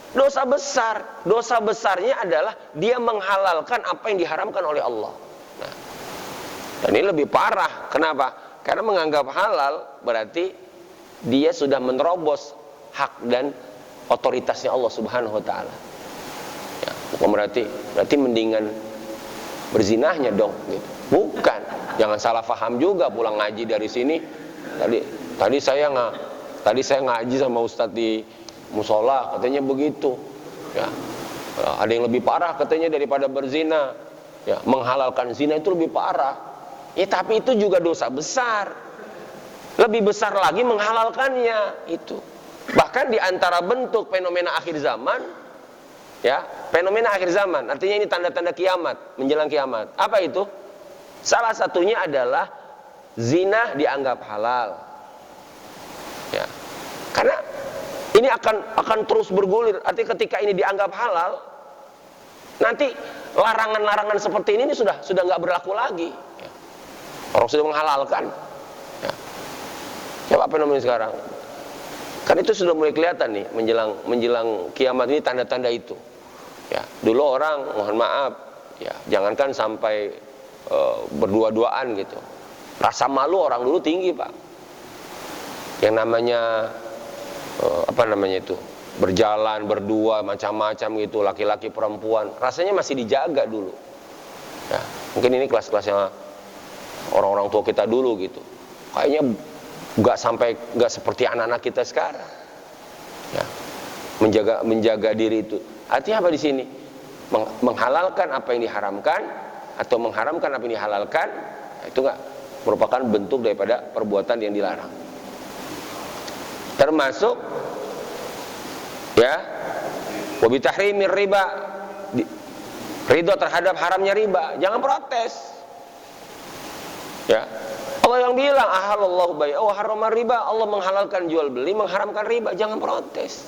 Dosa besar. Dosa besarnya adalah dia menghalalkan apa yang diharamkan oleh Allah. Nah, dan ini lebih parah. Kenapa? Karena menganggap halal berarti dia sudah menerobos hak dan otoritasnya Allah Subhanahu wa taala. Ya, bukan berarti mendingan berzinahnya dong gitu. Bukan. Jangan salah paham juga pulang ngaji dari sini. Tadi saya ngaji sama Ustadz di musola, katanya begitu, ya, ada yang lebih parah katanya daripada berzina, ya, menghalalkan zina itu lebih parah, ya, tapi itu juga dosa besar, lebih besar lagi menghalalkannya itu. Bahkan di antara bentuk fenomena akhir zaman, ya, fenomena akhir zaman, artinya ini tanda-tanda kiamat, menjelang kiamat. Apa itu? Salah satunya adalah zina dianggap halal, ya, karena ini akan terus bergulir. Artinya ketika ini dianggap halal, nanti larangan-larangan seperti ini sudah nggak berlaku lagi. Ya. Orang sudah menghalalkan. Ya. Coba fenomena sekarang. Kan itu sudah mulai kelihatan nih menjelang kiamat ini tanda-tanda itu. Ya. Dulu orang, mohon maaf, ya, jangankan sampai berdua-duaan gitu. Rasa malu orang dulu tinggi, Pak. Yang namanya berjalan berdua macam-macam gitu, laki-laki perempuan, rasanya masih dijaga dulu, ya, mungkin ini kelas-kelasnya orang-orang tua kita dulu gitu, kayaknya nggak seperti anak-anak kita sekarang, ya, menjaga diri itu. Artinya apa di sini? Menghalalkan apa yang diharamkan atau mengharamkan apa yang dihalalkan, itu nggak merupakan bentuk daripada perbuatan yang dilarang. Termasuk, ya, wabi tahrimir riba, ridho terhadap haramnya riba, jangan protes, ya. Allah yang bilang ahalallahu bai'a wa harramar riba, Allah menghalalkan jual beli, mengharamkan riba, jangan protes.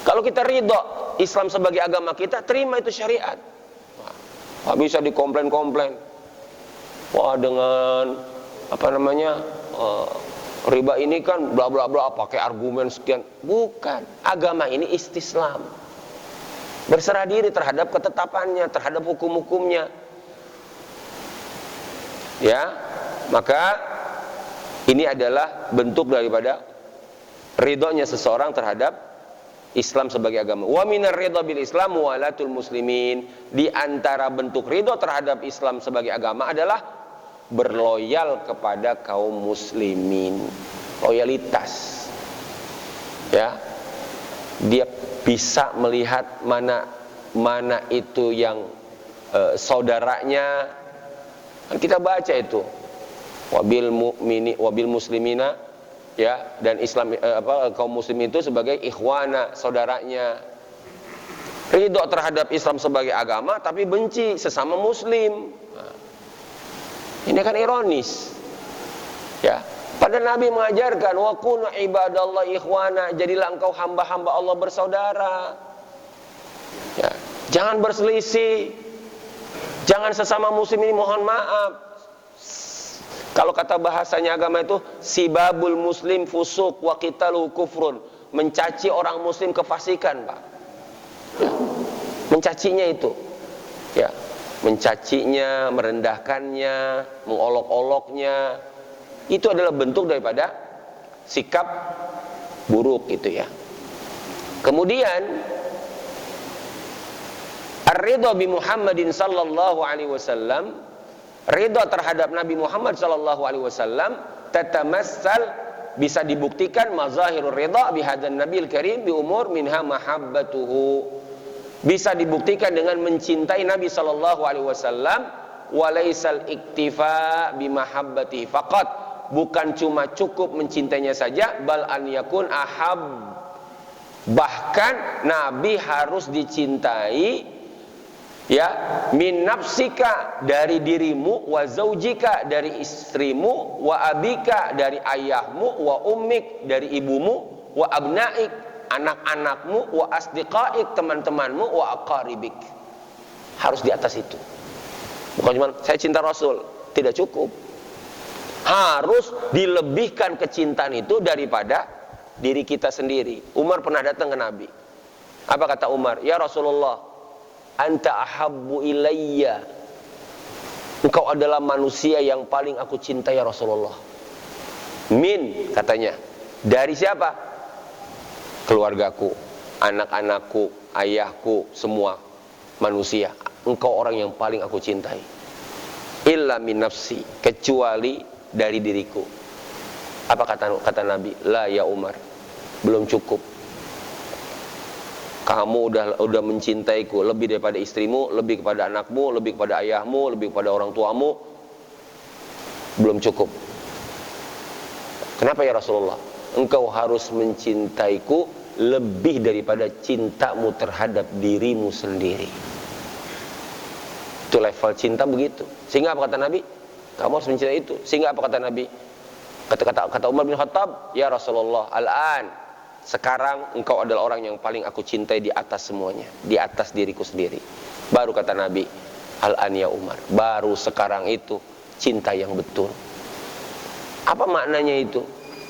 Kalau kita ridho Islam sebagai agama kita, terima itu syariat, nggak bisa dikomplain-komplain. Wah, dengan apa namanya, riba ini kan bla bla bla, pakai argumen sekian. Bukan, agama ini istislam, berserah diri terhadap ketetapannya, terhadap hukum-hukumnya, ya. Maka ini adalah bentuk daripada ridhonya seseorang terhadap Islam sebagai agama. Wa minar ridha bil Islam walatul muslimin. Di antara bentuk ridho terhadap Islam sebagai agama adalah berloyal kepada kaum muslimin, loyalitas, ya. Dia bisa melihat mana itu yang saudaranya. Kita baca itu wabil muslimina, ya, dan Islam, kaum muslim itu sebagai ikhwana, saudaranya. Ridho terhadap Islam sebagai agama tapi benci sesama muslim. Ini kan ironis, ya. Padahal Nabi mengajarkan wa kunu ibadallah ikhwana, jadilah engkau hamba-hamba Allah bersaudara, ya. Jangan berselisih, jangan sesama muslim ini, mohon maaf, kalau kata bahasanya agama itu sibabul muslim fusuk wa qitalu kufrun, mencaci orang muslim kefasikan, Pak, ya. Mencacinya itu, ya, mencacinya, merendahkannya, mengolok-oloknya, itu adalah bentuk daripada sikap buruk itu, ya. Kemudian Ar-ridha bi Muhammadin sallallahu alaihi wasallam, ridha terhadap Nabi Muhammad sallallahu alaihi wasallam, tatamassal, bisa dibuktikan mazahirur ridha bi hadzal nabiyil karim bi umur minha mahabbatuhu, bisa dibuktikan dengan mencintai Nabi sallallahu alaihi wasallam, walaisal iktifa bi mahabbatihi faqat, bukan cuma cukup mencintainya saja, bal an yakun ahab, bahkan Nabi harus dicintai, ya, min nafsika, dari dirimu, wa zaujika, dari istrimu, wa abika, dari ayahmu, wa ummik, dari ibumu, wa abnaik, anak-anakmu, wa asdiqaik, teman-temanmu, wa aqaribik. Harus di atas itu. Bukan cuma saya cinta Rasul, tidak cukup. Harus dilebihkan kecintaan itu daripada diri kita sendiri. Umar pernah datang ke Nabi. Apa kata Umar? Ya Rasulullah, anta ahabbu ilayya, engkau adalah manusia yang paling aku cintai ya Rasulullah. Min, katanya, dari siapa? Keluargaku, anak-anakku, ayahku, semua manusia. Engkau orang yang paling aku cintai. Illa min nafsi, kecuali dari diriku. Apa kata Nabi? La ya Umar, belum cukup. Kamu udah mencintaiku lebih daripada istrimu, lebih kepada anakmu, lebih kepada ayahmu, lebih kepada orang tuamu. Belum cukup. Kenapa ya Rasulullah? Engkau harus mencintaiku lebih daripada cintamu terhadap dirimu sendiri. Itu level cinta begitu. Sehingga apa kata Nabi? Kamu harus mencintai itu. Sehingga apa kata Nabi? Kata Umar bin Khattab, ya Rasulullah, al-an, sekarang engkau adalah orang yang paling aku cintai di atas semuanya, di atas diriku sendiri. Baru kata Nabi, al-an ya Umar, baru sekarang itu cinta yang betul. Apa maknanya itu?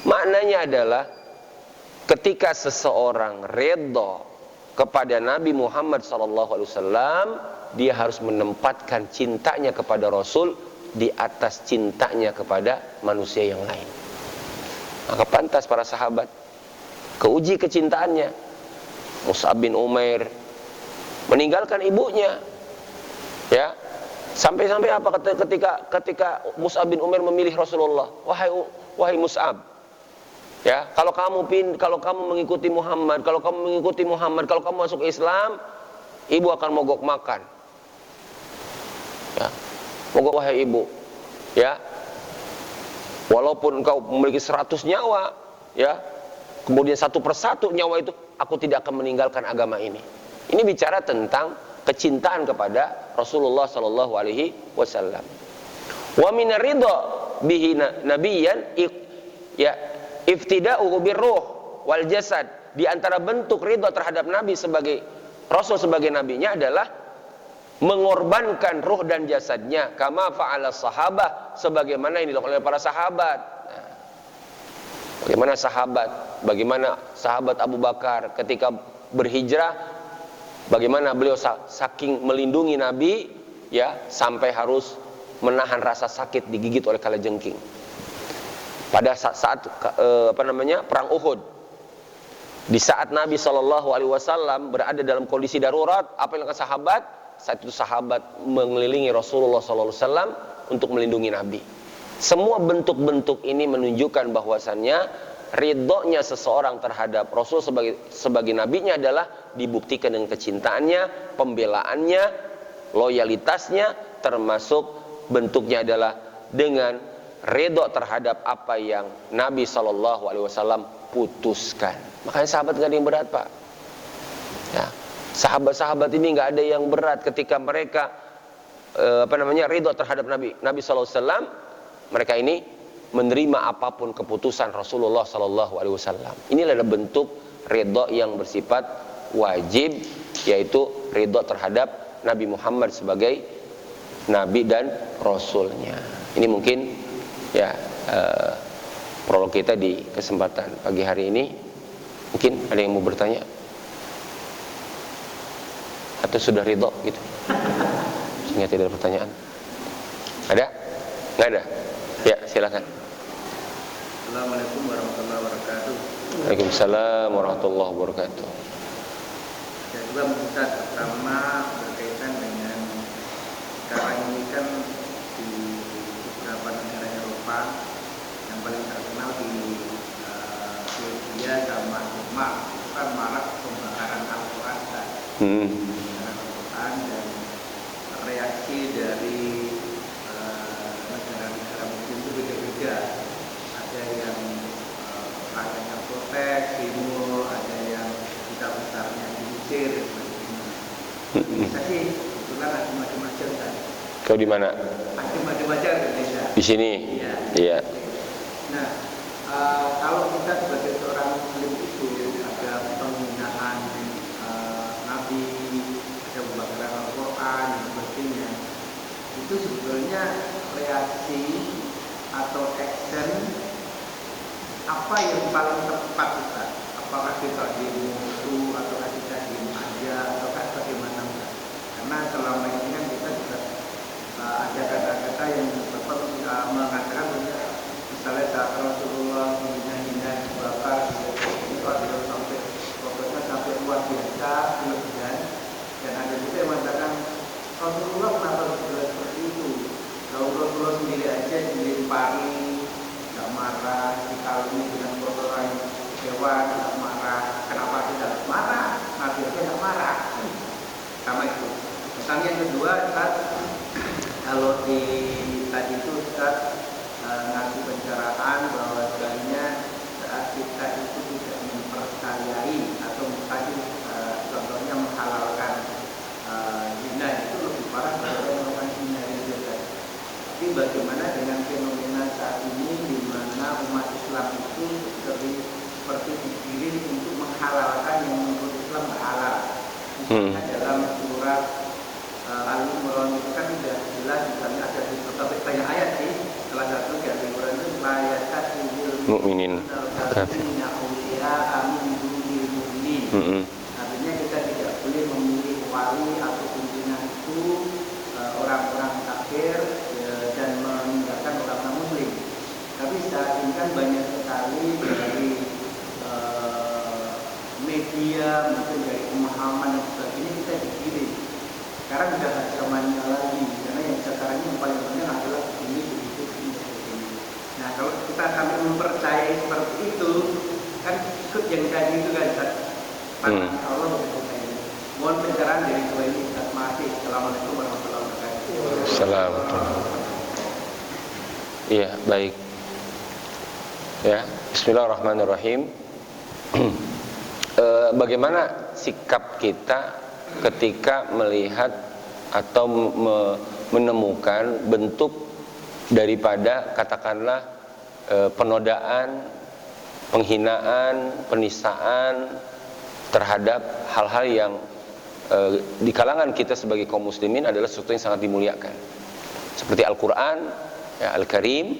Maknanya adalah ketika seseorang redha kepada Nabi Muhammad SAW, dia harus menempatkan cintanya kepada Rasul di atas cintanya kepada manusia yang lain. Maka pantas para sahabat keuji kecintaannya. Mus'ab bin Umair meninggalkan ibunya, ya, sampai-sampai apa ketika Mus'ab bin Umair memilih Rasulullah, wahai Mus'ab, ya, kalau kamu mengikuti Muhammad, kalau kamu masuk Islam, ibu akan mogok makan, ya, mogok, wahai ibu, ya, walaupun engkau memiliki 100 nyawa, ya, kemudian satu persatu nyawa itu, aku tidak akan meninggalkan agama ini. Ini bicara tentang kecintaan kepada Rasulullah sallallahu alaihi wasallam. Wa minar ridha bihi nabiyyan, ya, iftida'uhu birruh wal jasad. Di antara bentuk ridha terhadap Nabi sebagai Rasul, sebagai nabinya, adalah mengorbankan ruh dan jasadnya, kama fa'ala sahabah, sebagaimana yang dilakukan oleh para sahabat. Bagaimana sahabat Abu Bakar ketika berhijrah, bagaimana beliau saking melindungi Nabi, ya, sampai harus menahan rasa sakit digigit oleh kalajengking. Pada saat perang Uhud, di saat Nabi SAW berada dalam kondisi darurat, apa yang dilakukan sahabat? Saat itu sahabat mengelilingi Rasulullah SAW untuk melindungi Nabi. Semua bentuk-bentuk ini menunjukkan bahwasannya ridhonya seseorang terhadap Rasul sebagai nabinya adalah dibuktikan dengan kecintaannya, pembelaannya, loyalitasnya, termasuk bentuknya adalah dengan ridho terhadap apa yang Nabi SAW putuskan. Makanya sahabat gak ada yang berat, Pak, ya. Sahabat-sahabat ini nggak ada yang berat ketika mereka ridho terhadap Nabi SAW. Mereka ini menerima apapun keputusan Rasulullah SAW. Inilah bentuk ridho yang bersifat wajib, yaitu ridho terhadap Nabi Muhammad sebagai Nabi dan Rasulnya. Ini mungkin, ya, prolog kita di kesempatan pagi hari ini. Mungkin ada yang mau bertanya? Atau sudah ridho gitu, sehingga tidak ada pertanyaan? Ada? Nggak ada? Ya, silakan.
Assalamualaikum warahmatullahi wabarakatuh.
Waalaikumsalam warahmatullahi wabarakatuh.
Saya juga Ustaz, pertama berkaitan sekarang ini kan di beberapa negara Eropa yang paling terkenal di Swedia sama Denmark itu kan marak pembakaran Al-Quran kan. Al-Quran dan reaksi dari negara-negara muslim itu beda-beda. Ada yang rakyatnya protes, demo, ada yang besar-besarnya diusir. Bisa sih, kebetulan ada macam-macam kan.
Kau di mana?
Ada macam-macam di Indonesia.
Di sini. Iya.
Nah, kalau kita sebagai seorang muslim itu ada penghinaan Nabi, ada pembakaran Al-Quran dan sebagainya, itu sebetulnya reaksi atau action apa yang paling tepat kita? Apakah kita demo itu atau kita diem aja atau bagaimana? Karena selama ini kan kita juga ada kata-kata yang tetap mengatakan misalnya saat Rasulullah hina dibakar itu adalah sampai pokoknya sampai luar biasa kelebihan, dan ada juga yang mengatakan Rasulullah kenapa berbuat seperti itu? Kalau Rasulullah sendiri aja dilempari tidak marah, dikalungi dengan kotoran hewan tidak marah, kenapa tidak marah? Nabi aja tidak marah. Sama itu. Misalnya yang kedua, Ustaz, kalau di tadi itu Ustaz ngasih pencerahan bahwa sebenarnya saat kita itu tidak mempercayai atau tadi contohnya menghalalkan zina itu lebih parah daripada melakukan zina itu kan. Tapi bagaimana dengan fenomena saat ini di mana umat Islam itu seperti digiring untuk menghalalkan yang menurut Islam halal. Misalnya dalam surat Al-Imran itu kan sudah jelas, misalnya ada di berbagai banyak ayat sih. Salah satu di Al-Imran itu layakat
mukminin
kafirnya awliya amin dunil mu'minin. Artinya kita tidak boleh memilih wali atau pimpinan itu orang-orang kafir dan meninggalkan orang muslim. Tapi saat ini kan banyak sekali dari media, mungkin dari pemahaman dan sebagainya kita dikirim. Sekarang sudah zamannya lagi, karena yang sekarang ini yang paling penting adalah ini begitu ini. Nah, kalau kita sampai mempercayai seperti itu, kan ikut yang tadi itu kan, Allah begitu. Mohon pencerahan dari dua ini, Ustaz. Masih. Assalamualaikum warahmatullahi wabarakatuh.
Assalamualaikum. Iya, baik. Ya, Bismillahirrahmanirrahim. Bagaimana sikap kita ketika melihat atau menemukan bentuk daripada katakanlah penodaan, penghinaan, penistaan terhadap hal-hal yang di kalangan kita sebagai kaum muslimin adalah sesuatu yang sangat dimuliakan, seperti Al-Quran, ya, Al-Karim,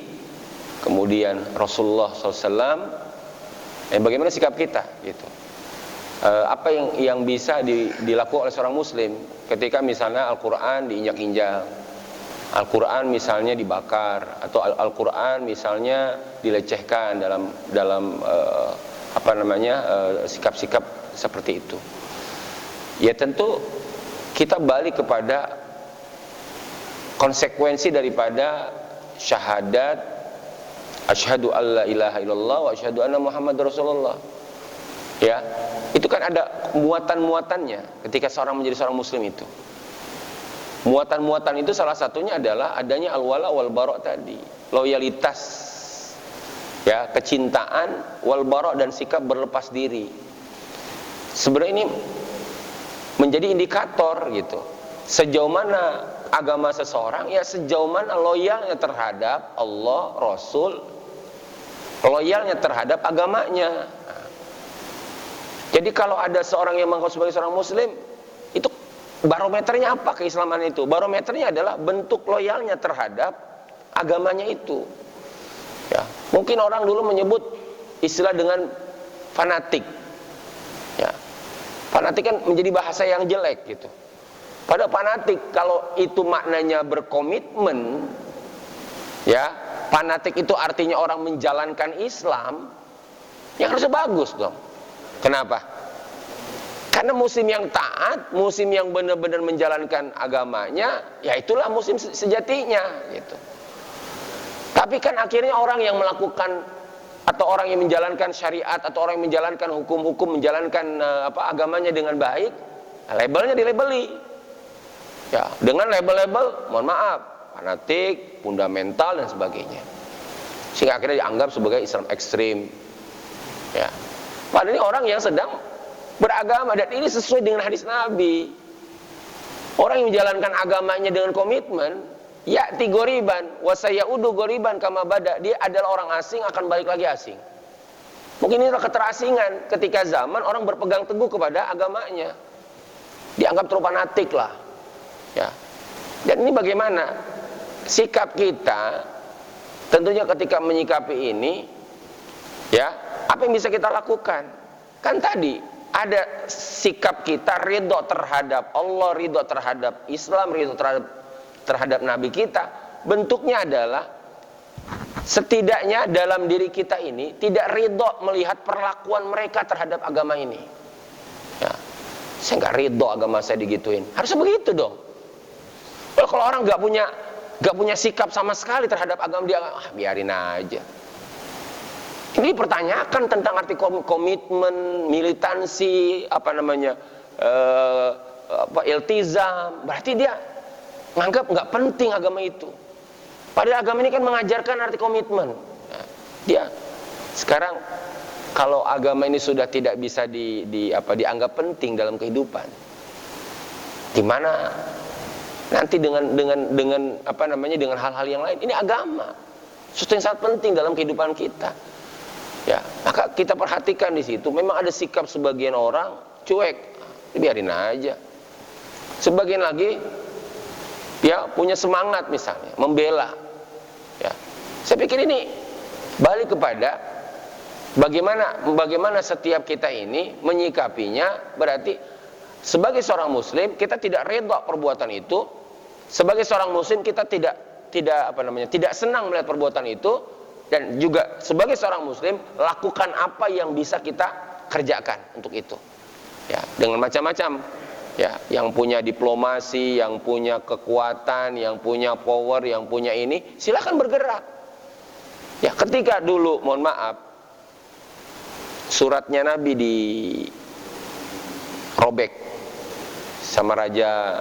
kemudian Rasulullah SAW. Bagaimana sikap kita gitu? Apa yang bisa dilakukan oleh seorang muslim ketika misalnya Al-Quran diinjak-injak, Al-Quran misalnya dibakar, atau Al-Quran misalnya dilecehkan dalam sikap-sikap seperti itu. Ya tentu kita balik kepada konsekuensi daripada syahadat asyhadu alla ilaha illallah wa asyhadu anna muhammadar rasulullah. Ya, itu kan ada muatan-muatannya ketika seorang menjadi seorang muslim itu. Muatan-muatan itu salah satunya adalah adanya al-wala wal bara' tadi, loyalitas, ya, kecintaan, wal bara' dan sikap berlepas diri. Sebenarnya ini menjadi indikator gitu. Sejauh mana agama seseorang, ya sejauh mana loyalnya terhadap Allah, Rasul, loyalnya terhadap agamanya. Jadi kalau ada seorang yang mengaku sebagai seorang muslim, itu barometernya apa keislaman itu? Barometernya adalah bentuk loyalnya terhadap agamanya itu. Ya, mungkin orang dulu menyebut istilah dengan fanatik. Ya, fanatik kan menjadi bahasa yang jelek gitu. Pada fanatik kalau itu maknanya berkomitmen, ya, fanatik itu artinya orang menjalankan Islam, yang harusnya bagus dong. Kenapa? Kan Karena muslim yang taat, muslim yang benar-benar menjalankan agamanya, ya itulah muslim sejatinya gitu. Tapi kan akhirnya orang yang melakukan atau orang yang menjalankan syariat atau orang yang menjalankan hukum-hukum, menjalankan agamanya dengan baik, labelnya dilabeli. Ya, dengan label-label, mohon maaf, fanatik, fundamental dan sebagainya. Sehingga akhirnya dianggap sebagai Islam ekstrim. Ya. Padahal ini orang yang sedang beragama dan ini sesuai dengan hadis Nabi. Orang yang menjalankan agamanya dengan komitmen, ya'ti goriban wa sayaudu goriban kama bada, dia adalah orang asing akan balik lagi asing. Mungkin ini adalah keterasingan ketika zaman orang berpegang teguh kepada agamanya. Dianggap terlalu fanatik lah. Ya. Dan ini bagaimana sikap kita tentunya ketika menyikapi ini, ya, apa yang bisa kita lakukan? Kan tadi ada sikap kita ridho terhadap Allah, ridho terhadap Islam, ridho terhadap Nabi kita. Bentuknya adalah setidaknya dalam diri kita ini tidak ridho melihat perlakuan mereka terhadap agama ini. Ya. Saya nggak ridho agama saya digituin. Harusnya begitu dong. Kalau orang nggak punya sikap sama sekali terhadap agama dia, biarin aja. Ini dipertanyakan tentang arti komitmen, militansi, iltizam. Berarti dia menganggap nggak penting agama itu. Padahal agama ini kan mengajarkan arti komitmen. Nah, dia sekarang kalau agama ini sudah tidak bisa dianggap penting dalam kehidupan, gimana nanti dengan hal-hal yang lain? Ini agama, sesuatu yang sangat penting dalam kehidupan kita. Ya, maka kita perhatikan di situ. Memang ada sikap sebagian orang cuek, biarin aja. Sebagian lagi, ya punya semangat misalnya, membela. Ya, saya pikir ini balik kepada bagaimana setiap kita ini menyikapinya. Berarti sebagai seorang Muslim kita tidak redha perbuatan itu. Sebagai seorang Muslim kita tidak senang melihat perbuatan itu. Dan juga sebagai seorang Muslim lakukan apa yang bisa kita kerjakan untuk itu, ya, dengan macam-macam, ya, yang punya diplomasi, yang punya kekuatan, yang punya power, yang punya ini, silakan bergerak. Ya, ketika dulu, mohon maaf, suratnya Nabi dirobek sama Raja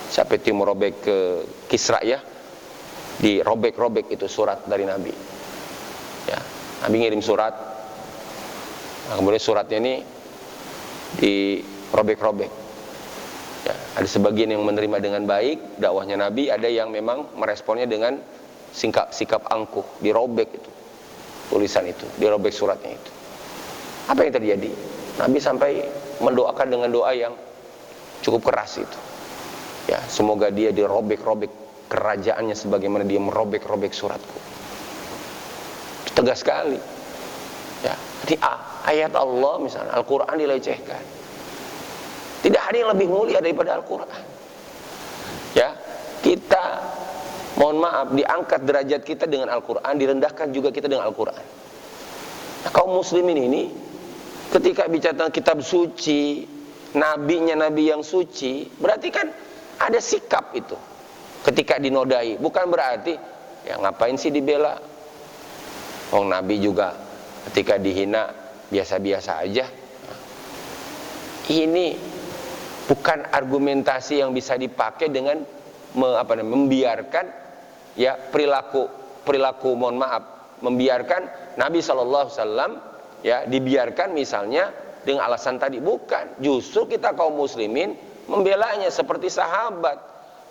sampai Timur robek ke Kisra, ya, dirobek-robek itu surat dari Nabi. Ya, Nabi ngirim surat, nah, kemudian suratnya ini dirobek-robek. Ya, ada sebagian yang menerima dengan baik dakwahnya Nabi, ada yang memang meresponnya dengan sikap angkuh, dirobek itu tulisan itu, dirobek suratnya itu. Apa yang terjadi? Nabi sampai mendoakan dengan doa yang cukup keras itu. Ya, semoga dia dirobek-robek kerajaannya sebagaimana dia merobek-robek suratku. Tegas sekali. Ya, jadi ayat Allah misalnya Al-Quran dilecehkan. Tidak ada yang lebih mulia daripada Al-Quran. Ya, kita mohon maaf diangkat derajat kita dengan Al-Quran, direndahkan juga kita dengan Al-Quran. Nah, kaum muslimin ini ketika bicara tentang kitab suci, nabinya nabi yang suci, berarti kan ada sikap itu ketika dinodai. Bukan berarti ya ngapain sih dibela, Nabi juga ketika dihina biasa-biasa aja. Ini bukan argumentasi yang bisa dipakai dengan membiarkan, ya, perilaku mohon maaf, membiarkan Nabi SAW, ya, dibiarkan misalnya dengan alasan tadi. Bukan, justru kita kaum muslimin membelanya seperti sahabat.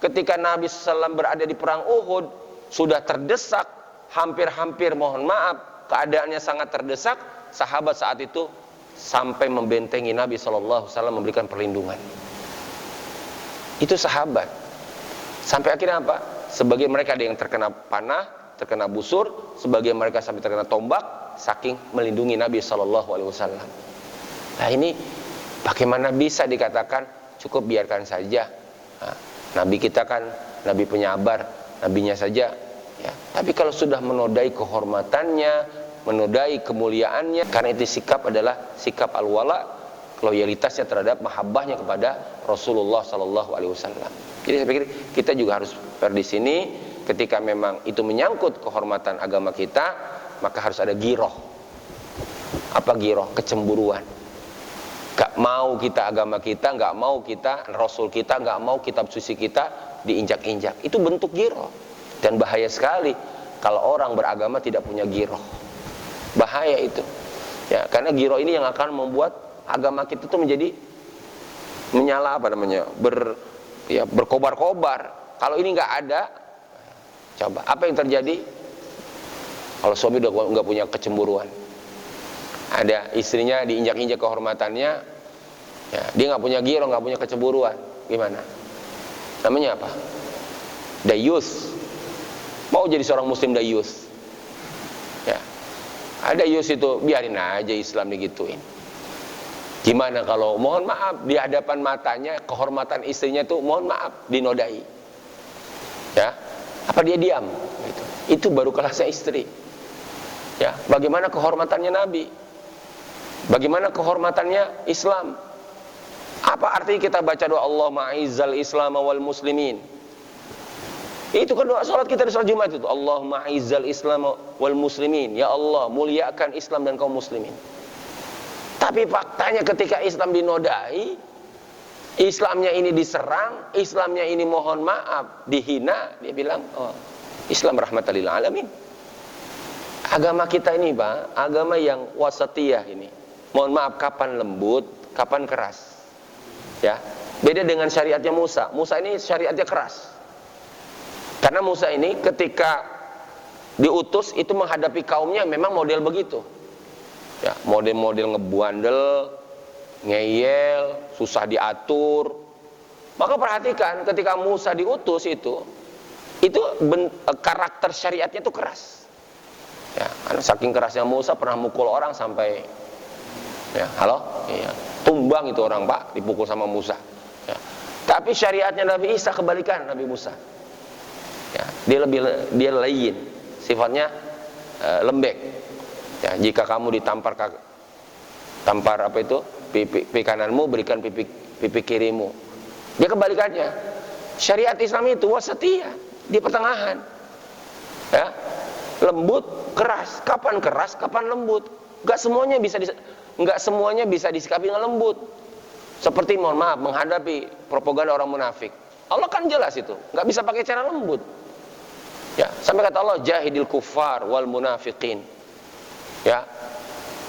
Ketika Nabi SAW berada di perang Uhud, sudah terdesak, hampir-hampir mohon maaf, keadaannya sangat terdesak, sahabat saat itu sampai membentengi Nabi SAW, memberikan perlindungan. Itu sahabat. Sampai akhirnya apa? Sebagian mereka ada yang terkena panah, terkena busur, sebagian mereka sampai terkena tombak, saking melindungi Nabi SAW. Nah, ini bagaimana bisa dikatakan cukup biarkan saja? Nah, Nabi kita kan Nabi penyabar, nabinya saja. Ya, tapi kalau sudah menodai kehormatannya, menodai kemuliaannya, karena itu sikap adalah sikap al-wala, loyalitasnya terhadap mahabbahnya kepada Rasulullah sallallahu alaihi wasallam. Jadi saya pikir kita juga harus di sini, ketika memang itu menyangkut kehormatan agama kita, maka harus ada giroh. Apa giroh? Kecemburuan. Gak mau kita agama kita, gak mau kita Rasul kita, gak mau kitab suci kita diinjak-injak. Itu bentuk giroh. Dan bahaya sekali kalau orang beragama tidak punya giroh. Bahaya itu. Ya, karena giroh ini yang akan membuat agama kita itu menjadi menyala berkobar-kobar. Kalau ini nggak ada, coba apa yang terjadi? Kalau suami udah nggak punya kecemburuan, ada istrinya diinjak-injak kehormatannya, ya, dia nggak punya giroh, nggak punya kecemburuan, gimana? Namanya apa? Dayus. Mau jadi seorang muslim dayus? Ya, ada dayus itu biarin aja Islam digituin. Gimana kalau mohon maaf di hadapan matanya kehormatan istrinya tuh mohon maaf dinodai, ya? Apa dia diam? Gitu. Itu baru kelasnya istri. Ya, bagaimana kehormatannya Nabi? Bagaimana kehormatannya Islam? Apa arti kita baca doa Allahumma a'izzal Islam wal muslimin? Itu kan doa salat kita di salat Jumat itu. Allahumma a'izzal Islam wal muslimin. Ya Allah, muliakan Islam dan kaum muslimin. Tapi faktanya ketika Islam dinodai, Islamnya ini diserang, Islamnya ini mohon maaf dihina, dia bilang, oh, Islam rahmatan lil alamin. Agama kita ini, Pak, agama yang wasatiyah ini. Mohon maaf, kapan lembut, kapan keras. Ya, beda dengan syariatnya Musa. Musa ini syariatnya keras. Karena Musa ini ketika diutus itu menghadapi kaumnya memang model begitu. Ya, model-model ngebandel, ngeyel, susah diatur. Maka perhatikan ketika Musa diutus itu karakter syariatnya itu keras. Ya, karena saking kerasnya Musa pernah mukul orang sampai, ya, iya, tumbang itu orang, Pak, dipukul sama Musa. Ya. Tapi syariatnya Nabi Isa kebalikan Nabi Musa. Ya, dia lain, sifatnya lembek. Ya, jika kamu ditampar apa itu pipi kananmu, berikan pipi kirimu. Dia kebalikannya. Syariat Islam itu wasatiyah, di pertengahan. Ya, lembut, keras. Kapan keras, kapan lembut. Enggak semuanya bisa disikapi dengan lembut. Seperti mohon maaf menghadapi propaganda orang munafik. Allah kan jelas itu, enggak bisa pakai cara lembut. Ya, sampai kata Allah jahidil kuffar wal munafiqin. Ya,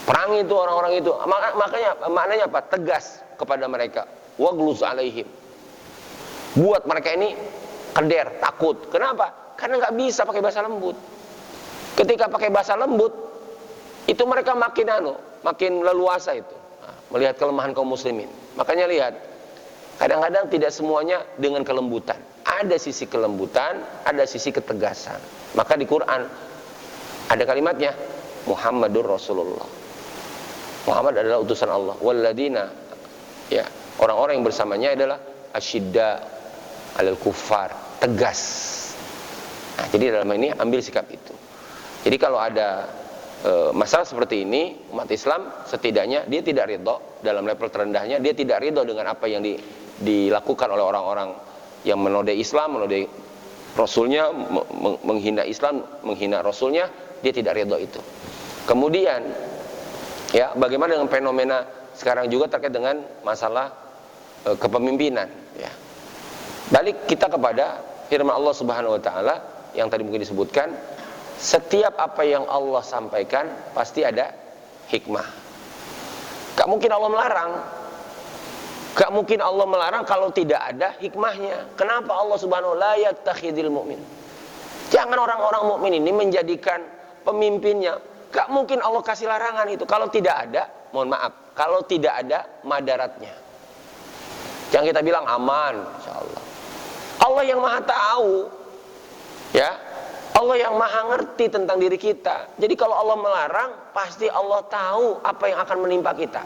perang itu orang-orang itu. Maknanya apa? Tegas kepada mereka. Wagluz alaihim. Buat mereka ini keder, takut. Kenapa? Karena nggak bisa pakai bahasa lembut. Ketika pakai bahasa lembut, itu mereka makin leluasa itu. Nah, melihat kelemahan kaum muslimin. Makanya lihat, kadang-kadang tidak semuanya dengan kelembutan. Ada sisi kelembutan, ada sisi ketegasan. Maka di Quran ada kalimatnya, Muhammadur Rasulullah. Muhammad adalah utusan Allah. Walladina, ya, orang-orang yang bersamanya adalah asyidda alal kuffar, tegas. Nah, jadi dalam ini ambil sikap itu. Jadi kalau ada masalah seperti ini, umat Islam setidaknya dia tidak ridho dalam level terendahnya, dia tidak ridho dengan apa yang dilakukan oleh orang-orang yang menodai Islam, menodai Rasulnya, menghina Islam, menghina Rasulnya, dia tidak ridho itu. Kemudian, ya, bagaimana dengan fenomena sekarang juga terkait dengan masalah kepemimpinan, ya. Balik kita kepada firman Allah Subhanahu wa taala yang tadi mungkin disebutkan, setiap apa yang Allah sampaikan pasti ada hikmah. Gak mungkin Allah melarang. Gak mungkin Allah melarang kalau tidak ada hikmahnya. Kenapa Allah Subhanahu wa taala la yattakhidil mu'min? Jangan orang-orang mukmin ini menjadikan pemimpinnya. Gak mungkin Allah kasih larangan itu kalau tidak ada, mohon maaf, kalau tidak ada madaratnya. Yang kita bilang aman, insyaallah. Allah yang maha tahu, ya, Allah yang maha ngerti tentang diri kita. Jadi kalau Allah melarang, pasti Allah tahu apa yang akan menimpa kita.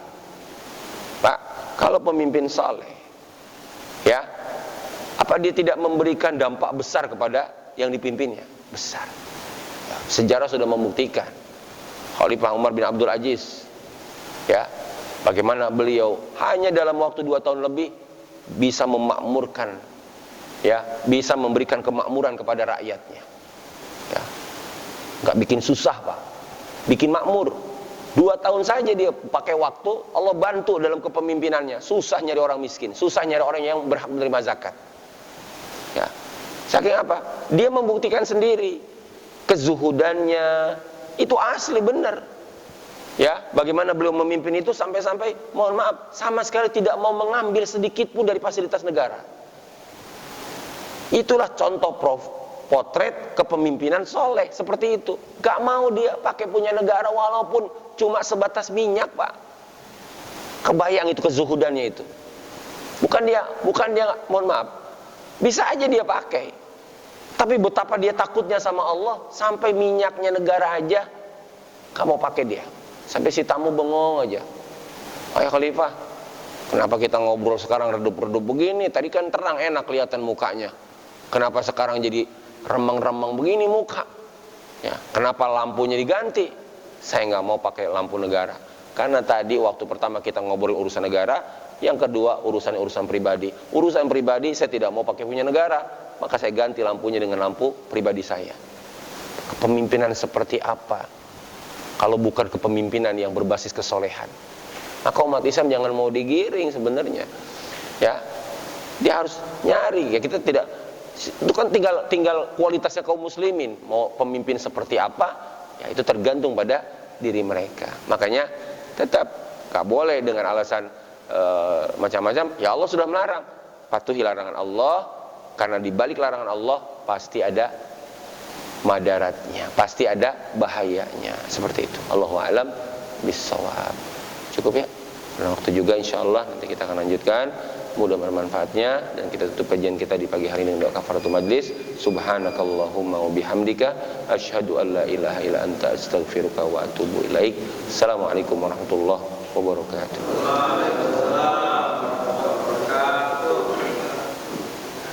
Pak, kalau pemimpin saleh, ya, apa dia tidak memberikan dampak besar kepada yang dipimpinnya? Besar. Ya, sejarah sudah membuktikan. Khalifah Umar bin Abdul Aziz, ya, Bagaimana beliau hanya dalam waktu 2 tahun lebih bisa memakmurkan, ya, bisa memberikan kemakmuran kepada rakyatnya. Ya. Nggak bikin susah, Pak, bikin makmur. 2 tahun saja dia pakai waktu, Allah bantu dalam kepemimpinannya. Susah nyari orang miskin, susah nyari orang yang berhak menerima zakat. Ya. Saking apa? Dia membuktikan sendiri kezuhudannya itu asli benar. Ya, bagaimana beliau memimpin itu sampai-sampai, mohon maaf, sama sekali tidak mau mengambil sedikit pun dari fasilitas negara. Itulah contoh potret kepemimpinan soleh seperti itu. Gak mau dia pakai punya negara walaupun cuma sebatas minyak, Pak. Kebayang itu kezuhudannya itu. Bukan dia, mohon maaf, bisa aja dia pakai. Tapi betapa dia takutnya sama Allah, sampai minyaknya negara aja gak mau pakai dia. Sampai si tamu bengong aja. Ayah Khalifah, kenapa kita ngobrol sekarang redup-redup begini? Tadi kan terang enak kelihatan mukanya. Kenapa sekarang jadi remang-remang begini muka? Ya, kenapa lampunya diganti? Saya nggak mau pakai lampu negara. Karena tadi waktu pertama kita ngobrol urusan negara, yang kedua urusan pribadi. Urusan pribadi saya tidak mau pakai punya negara, maka saya ganti lampunya dengan lampu pribadi saya. Kepemimpinan seperti apa kalau bukan kepemimpinan yang berbasis kesolehan? Maka umat Islam jangan mau digiring sebenarnya. Ya, dia harus nyari. Ya, kita tidak, itu kan tinggal kualitasnya kaum muslimin. Mau pemimpin seperti apa? Ya, itu tergantung pada diri mereka. Makanya tetap gak boleh dengan alasan macam-macam. Ya Allah sudah melarang. Patuhi larangan Allah, karena di balik larangan Allah pasti ada madaratnya, pasti ada bahayanya. Seperti itu. Allahu a'lam bissawab. Cukup ya? Karena waktu juga insyaallah nanti kita akan lanjutkan. Mudah bermanfaatnya, dan kita tutup kajian kita di pagi hari ini dengan doa kafaratul majlis. Subhanakallahumma wa bihamdika asyhadu an la ilaha illa anta astaghfiruka wa atubu ilaik. Assalamualaikum warahmatullahi wabarakatuh.